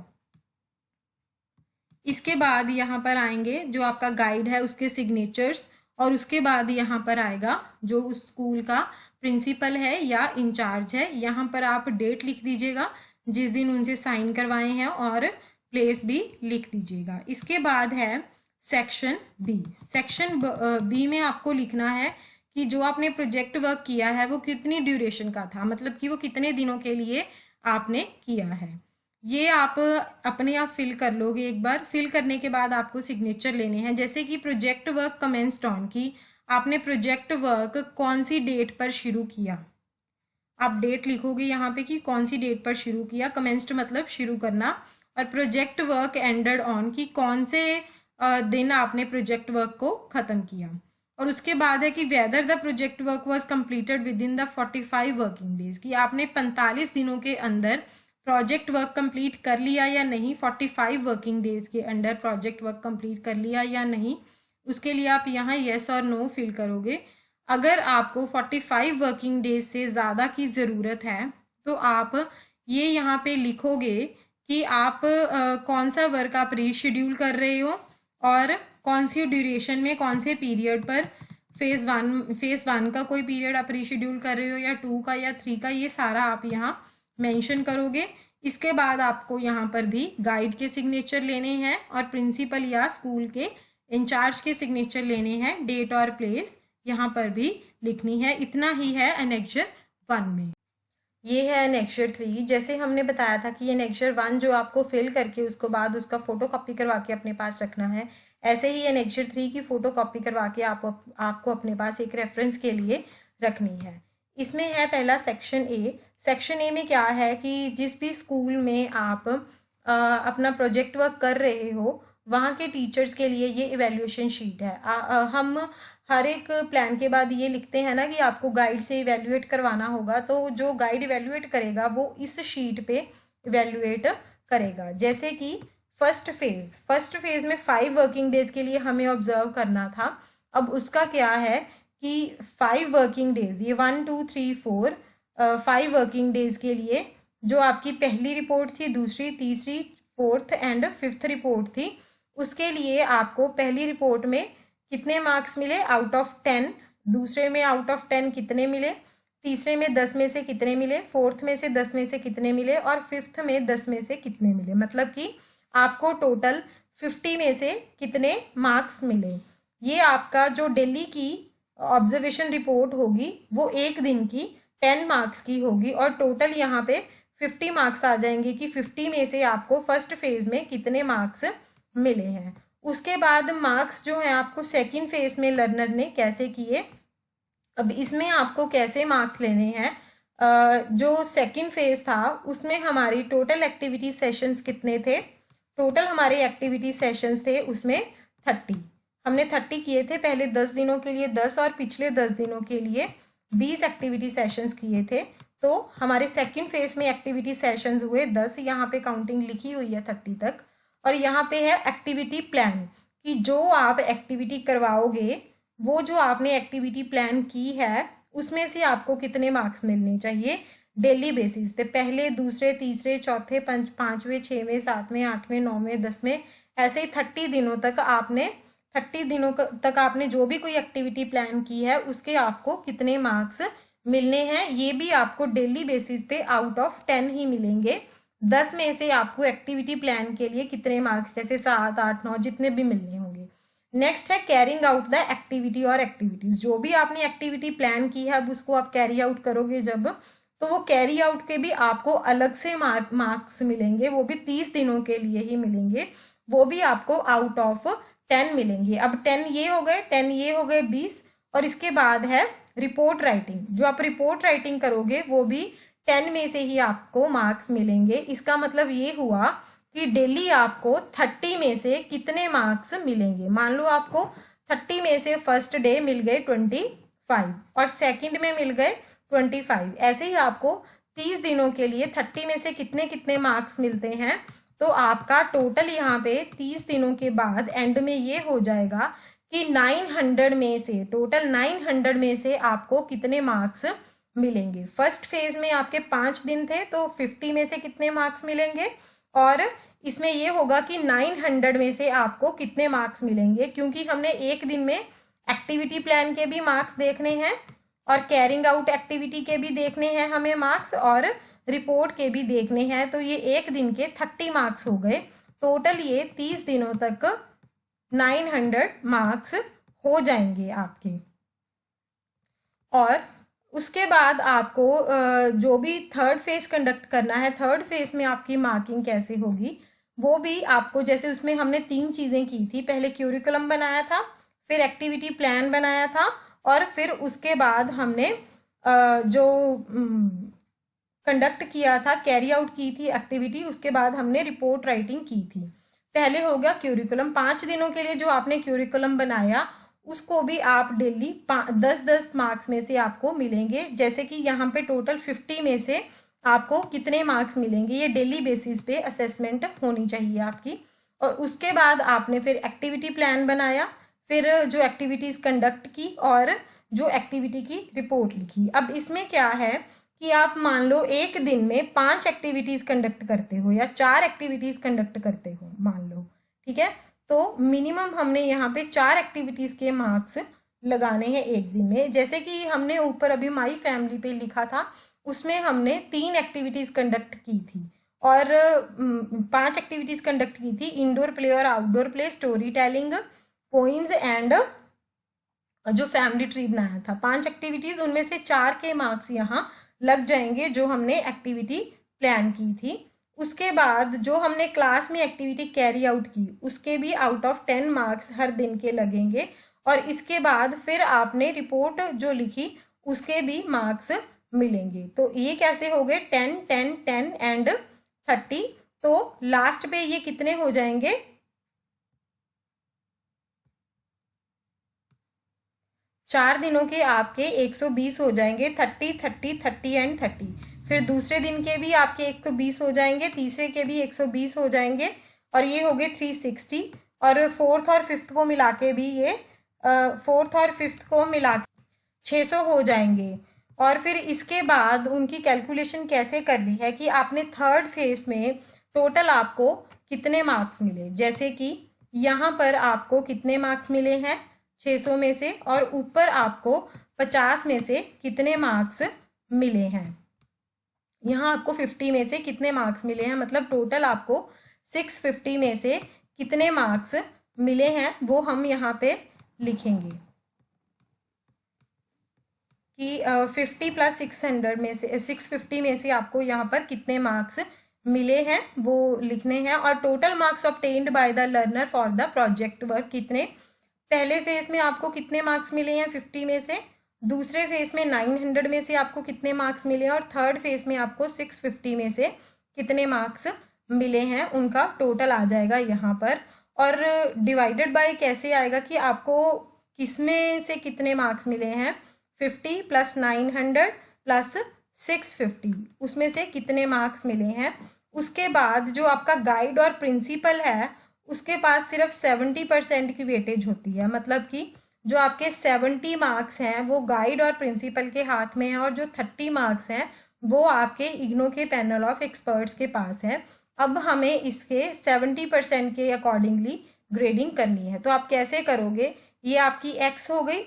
इसके बाद यहाँ पर आएंगे जो आपका गाइड है उसके सिग्नेचर्स, और उसके बाद यहाँ पर आएगा जो उस स्कूल का प्रिंसिपल है या इंचार्ज है, यहाँ पर आप डेट लिख दीजिएगा जिस दिन उनसे साइन करवाए हैं, और प्लेस भी लिख दीजिएगा। इसके बाद है सेक्शन बी। सेक्शन बी में आपको लिखना है कि जो आपने प्रोजेक्ट वर्क किया है वो कितनी ड्यूरेशन का था, मतलब कि वो कितने दिनों के लिए आपने किया है। ये आप अपने आप फिल कर लोगे। एक बार फिल करने के बाद आपको सिग्नेचर लेने हैं, जैसे कि प्रोजेक्ट वर्क कमेंस्ड ऑन, की आपने प्रोजेक्ट वर्क कौन सी डेट पर शुरू किया। आप डेट लिखोगे यहाँ पे कि कौन सी डेट पर शुरू किया, कमेंस्ड मतलब शुरू करना, और प्रोजेक्ट वर्क एंडेड ऑन कि कौन से दिन आपने प्रोजेक्ट वर्क को ख़त्म किया। और उसके बाद है कि whether the project work was completed with in the 45 working days, कि आपने 45 दिनों के अंदर प्रोजेक्ट वर्क कंप्लीट कर लिया या नहीं, 45 वर्किंग डेज के अंडर प्रोजेक्ट वर्क कंप्लीट कर लिया या नहीं। उसके लिए आप यहाँ येस और नो फिल करोगे। अगर आपको 45 वर्किंग डेज से ज़्यादा की ज़रूरत है तो आप ये यहाँ पे लिखोगे कि आप कौन सा वर्क आप रीशेड्यूल कर रहे हो और कौन सी ड्यूरेशन में, कौन से पीरियड पर, फेज़ वन का कोई पीरियड आप रीशेड्यूल कर रहे हो या 2 का या 3 का, ये सारा आप यहाँ मेंशन करोगे। इसके बाद आपको यहाँ पर भी गाइड के सिग्नेचर लेने हैं और प्रिंसिपल या स्कूल के इंचार्ज के सिग्नेचर लेने हैं, डेट और प्लेस यहाँ पर भी लिखनी है। इतना ही है एनेक्चर 1 में। ये है एनेक्चर 3। जैसे हमने बताया था कि एनेक्चर 1 जो आपको फिल करके उसको बाद उसका फोटो कॉपी करवा के अपने पास रखना है, ऐसे ही एनेक्चर 3 की फोटो कॉपी करवा के आपको अपने पास एक रेफरेंस के लिए रखनी है। इसमें है पहला सेक्शन ए। सेक्शन ए में क्या है कि जिस भी स्कूल में आप अपना प्रोजेक्ट वर्क कर रहे हो वहाँ के टीचर्स के लिए ये इवैल्यूएशन शीट है। हम हर एक प्लान के बाद ये लिखते हैं ना कि आपको गाइड से इवैल्यूएट करवाना होगा, तो जो गाइड इवैल्यूएट करेगा वो इस शीट पे इवैल्यूएट करेगा। जैसे कि फर्स्ट फेज में 5 वर्किंग डेज के लिए हमें ऑब्जर्व करना था। अब उसका क्या है कि 5 वर्किंग डेज, ये 1 2 3 4 5 वर्किंग डेज के लिए जो आपकी पहली रिपोर्ट थी, दूसरी, तीसरी, 4th एंड 5th रिपोर्ट थी, उसके लिए आपको पहली रिपोर्ट में कितने मार्क्स मिले आउट ऑफ 10, दूसरे में आउट ऑफ 10 कितने मिले, तीसरे में 10 में से कितने मिले, 4th में से 10 में से कितने मिले और 5th में 10 में से कितने मिले। मतलब कि आपको टोटल 50 में से कितने मार्क्स मिले। ये आपका जो दिल्ली की ऑब्जर्वेशन रिपोर्ट होगी वो एक दिन की 10 मार्क्स की होगी और टोटल यहाँ पे 50 मार्क्स आ जाएंगे कि 50 में से आपको फर्स्ट फेज में कितने मार्क्स मिले हैं। उसके बाद मार्क्स जो है आपको सेकंड फेज में लर्नर ने कैसे किए। अब इसमें आपको कैसे मार्क्स लेने हैं, जो सेकंड फेज था उसमें हमारी टोटल एक्टिविटी सेशंस कितने थे, टोटल हमारे एक्टिविटी सेशंस थे उसमें 30। हमने 30 किए थे, पहले 10 दिनों के लिए 10 और पिछले 10 दिनों के लिए 20 एक्टिविटी सेशंस किए थे। तो हमारे सेकंड फेज में एक्टिविटी सेशंस हुए 10, यहाँ पे काउंटिंग लिखी हुई है 30 तक। और यहाँ पे है एक्टिविटी प्लान कि जो आप एक्टिविटी करवाओगे, वो जो आपने एक्टिविटी प्लान की है उसमें से आपको कितने मार्क्स मिलने चाहिए डेली बेसिस पे, पहले, दूसरे, तीसरे, चौथे, पाँचवें, 6वें, 7वें, 8वें, 9वें, 10वें, ऐसे ही 30 दिनों तक आपने जो भी कोई एक्टिविटी प्लान की है उसके आपको कितने मार्क्स मिलने हैं। ये भी आपको डेली बेसिस पे आउट ऑफ 10 ही मिलेंगे। 10 में से आपको एक्टिविटी प्लान के लिए कितने मार्क्स, जैसे 7, 8, 9 जितने भी मिलने होंगे। नेक्स्ट है कैरिंग आउट द एक्टिविटी और एक्टिविटीज। जो भी आपने एक्टिविटी प्लान की है अब उसको आप कैरी आउट करोगे जब, तो वो कैरी आउट के भी आपको अलग से मार्क्स मिलेंगे, वो भी 30 दिनों के लिए ही मिलेंगे, वो भी आपको आउट ऑफ 10 मिलेंगे। अब 10 ये हो गए 20। और इसके बाद है रिपोर्ट राइटिंग। जो आप रिपोर्ट राइटिंग करोगे वो भी 10 में से ही आपको मार्क्स मिलेंगे। इसका मतलब ये हुआ कि डेली आपको 30 में से कितने मार्क्स मिलेंगे। मान लो आपको 30 में से फर्स्ट डे मिल गए 25 और सेकंड में मिल गए 25, ऐसे ही आपको 30 दिनों के लिए 30 में से कितने कितने मार्क्स मिलते हैं। तो आपका टोटल यहाँ पे 30 दिनों के बाद एंड में ये हो जाएगा कि 900 में से, टोटल 900 में से आपको कितने मार्क्स मिलेंगे। फर्स्ट फेज में आपके 5 दिन थे तो 50 में से कितने मार्क्स मिलेंगे, और इसमें ये होगा कि 900 में से आपको कितने मार्क्स मिलेंगे, क्योंकि हमने एक दिन में एक्टिविटी प्लान के भी मार्क्स देखने हैं और कैरिंग आउट एक्टिविटी के भी देखने हैं हमें मार्क्स और रिपोर्ट के भी देखने हैं। तो ये एक दिन के 30 मार्क्स हो गए। टोटल ये 30 दिनों तक 900 मार्क्स हो जाएंगे आपके। और उसके बाद आपको जो भी थर्ड फेज कंडक्ट करना है, थर्ड फेज में आपकी मार्किंग कैसे होगी वो भी आपको, जैसे उसमें हमने 3 चीज़ें की थी, पहले क्यूरिकुलम बनाया था, फिर एक्टिविटी प्लान बनाया था, और फिर उसके बाद हमने जो कंडक्ट किया था, कैरी आउट की थी एक्टिविटी, उसके बाद हमने रिपोर्ट राइटिंग की थी। पहले हो गया क्यूरिकुलम। 5 दिनों के लिए जो आपने क्यूरिकुलम बनाया उसको भी आप डेली 10-10 मार्क्स में से आपको मिलेंगे। जैसे कि यहाँ पे टोटल 50 में से आपको कितने मार्क्स मिलेंगे, ये डेली बेसिस पे असेसमेंट होनी चाहिए आपकी। और उसके बाद आपने फिर एक्टिविटी प्लान बनाया, फिर जो एक्टिविटीज कंडक्ट की और जो एक्टिविटी की रिपोर्ट लिखी। अब इसमें क्या है कि आप मान लो एक दिन में 5 एक्टिविटीज कंडक्ट करते हो या 4 एक्टिविटीज कंडक्ट करते हो मान लो, ठीक है, तो मिनिमम हमने यहाँ पे 4 एक्टिविटीज के मार्क्स लगाने हैं एक दिन में। जैसे कि हमने ऊपर अभी माई फैमिली पे लिखा था, उसमें हमने 3 एक्टिविटीज कंडक्ट की थी और 5 एक्टिविटीज कंडक्ट की थी, इंडोर प्ले और outdoor play, story telling, poems and जो फैमिली ट्री बनाया था। 5 एक्टिविटीज, उनमें से 4 के मार्क्स यहाँ लग जाएंगे जो हमने एक्टिविटी प्लान की थी। उसके बाद जो हमने क्लास में एक्टिविटी कैरी आउट की उसके भी आउट ऑफ 10 मार्क्स हर दिन के लगेंगे। और इसके बाद फिर आपने रिपोर्ट जो लिखी उसके भी मार्क्स मिलेंगे। तो ये कैसे हो गए, 10 10 10 एंड 30। तो लास्ट पे ये कितने हो जाएंगे, 4 दिनों के आपके 120 हो जाएंगे, 30 30 30 एंड 30। फिर दूसरे दिन के भी आपके 120 हो जाएंगे, तीसरे के भी 120 हो जाएंगे, और ये हो गए 360। और फोर्थ और फिफ्थ को मिला के भी ये 600 हो जाएंगे। और फिर इसके बाद उनकी कैलकुलेशन कैसे करनी है कि आपने थर्ड फेज में टोटल आपको कितने मार्क्स मिले। जैसे कि यहाँ पर आपको कितने मार्क्स मिले हैं 600 में से, और ऊपर आपको 50 में से कितने मार्क्स मिले हैं, यहाँ आपको 50 में से कितने मार्क्स मिले हैं, मतलब टोटल आपको 650 में से कितने मार्क्स मिले हैं वो हम यहाँ पे लिखेंगे कि 50 प्लस 600 में से 650 में से आपको यहाँ पर कितने मार्क्स मिले हैं वो लिखने हैं। और total marks obtained by the learner for the project work कितने, पहले फेज में आपको कितने मार्क्स मिले हैं 50 में से, दूसरे फेज में 900 में से आपको कितने मार्क्स मिले हैं, और थर्ड फेज में आपको 650 में से कितने मार्क्स मिले हैं, उनका टोटल आ जाएगा यहाँ पर। और डिवाइडेड बाय कैसे आएगा कि आपको किसमें से कितने मार्क्स मिले हैं, 50 प्लस 900 प्लस 650, उसमें से कितने मार्क्स मिले हैं। उसके बाद जो आपका गाइड और प्रिंसिपल है उसके पास सिर्फ 70% की वेटेज होती है, मतलब कि जो आपके 70 मार्क्स हैं वो गाइड और प्रिंसिपल के हाथ में है, और जो 30 मार्क्स हैं वो आपके इग्नो के पैनल ऑफ एक्सपर्ट्स के पास है। अब हमें इसके 70% के अकॉर्डिंगली ग्रेडिंग करनी है। तो आप कैसे करोगे, ये आपकी एक्स हो गई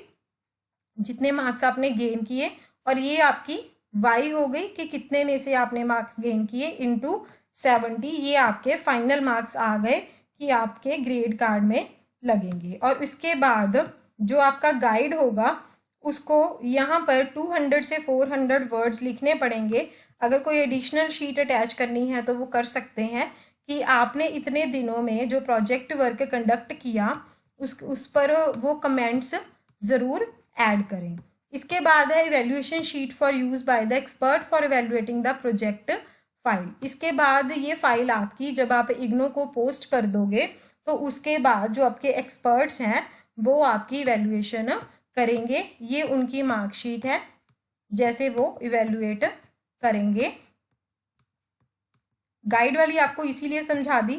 जितने मार्क्स आपने गेन किए, और ये आपकी वाई हो गई कि कितने में से आपने मार्क्स गेन किए इनटू 70। ये आपके फाइनल मार्क्स आ गए कि आपके ग्रेड कार्ड में लगेंगे। और इसके बाद जो आपका गाइड होगा उसको यहाँ पर 200 से 400 वर्ड्स लिखने पड़ेंगे। अगर कोई एडिशनल शीट अटैच करनी है तो वो कर सकते हैं कि आपने इतने दिनों में जो प्रोजेक्ट वर्क कंडक्ट किया उस पर वो कमेंट्स ज़रूर ऐड करें। इसके बाद है evaluation sheet for use by the expert for evaluating the project file. इसके बाद ये फाइल आपकी जब आप इग्नो को पोस्ट कर दोगे तो उसके बाद जो आपके एक्सपर्ट्स हैं वो आपकी इवेल्युएशन करेंगे। ये उनकी मार्कशीट है जैसे वो इवेल्युएट करेंगे। गाइड वाली आपको इसीलिए समझा दी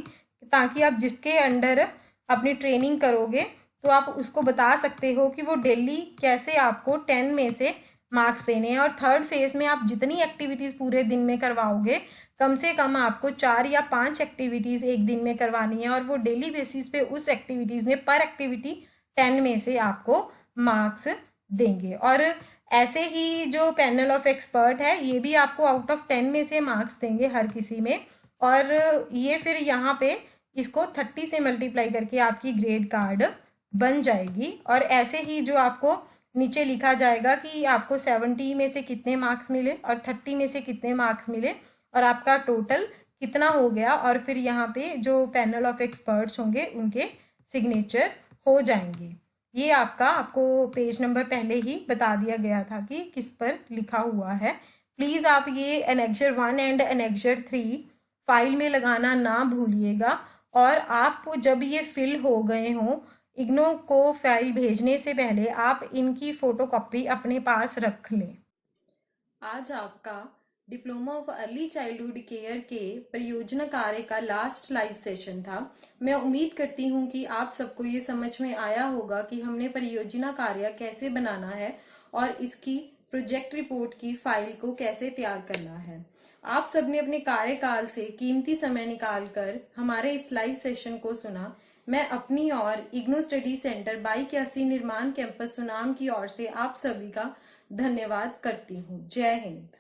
ताकि आप जिसके अंडर अपनी ट्रेनिंग करोगे तो आप उसको बता सकते हो कि वो डेली कैसे आपको 10 में से मार्क्स देने हैं। और थर्ड फेज में आप जितनी एक्टिविटीज़ पूरे दिन में करवाओगे कम से कम आपको 4 या 5 एक्टिविटीज़ एक दिन में करवानी है, और वो डेली बेसिस पे उस एक्टिविटीज़ में पर एक्टिविटी 10 में से आपको मार्क्स देंगे। और ऐसे ही जो पैनल ऑफ एक्सपर्ट है ये भी आपको आउट ऑफ 10 में से मार्क्स देंगे हर किसी में, और ये फिर यहाँ पे इसको 30 से मल्टीप्लाई करके आपकी ग्रेड कार्ड बन जाएगी। और ऐसे ही जो आपको नीचे लिखा जाएगा कि आपको 70 में से कितने मार्क्स मिले और 30 में से कितने मार्क्स मिले और आपका टोटल कितना हो गया, और फिर यहाँ पे जो पैनल ऑफ एक्सपर्ट्स होंगे उनके सिग्नेचर हो जाएंगे। ये आपको पेज नंबर पहले ही बता दिया गया था कि किस पर लिखा हुआ है। प्लीज़ आप ये एनेक्जर 1 एंड एनेक्जर 3 फाइल में लगाना ना भूलिएगा, और आप जब ये फिल हो गए हों, इग्नो को फाइल भेजने से पहले आप इनकी फोटोकॉपी अपने पास रख लें। आज आपका diploma of early childhood care के परियोजना कार्य का लास्ट लाइव सेशन था। मैं उम्मीद करती हूँ कि आप सबको ये समझ में आया होगा कि हमने परियोजना कार्य कैसे बनाना है और इसकी प्रोजेक्ट रिपोर्ट की फाइल को कैसे तैयार करना है। आप सबने अपने कार्यकाल से कीमती समय निकालकर हमारे इस लाइव सेशन को सुना। मैं अपनी और इग्नो स्टडी सेंटर 2281 निर्माण कैंपस सुनाम की ओर से आप सभी का धन्यवाद करती हूँ। जय हिंद।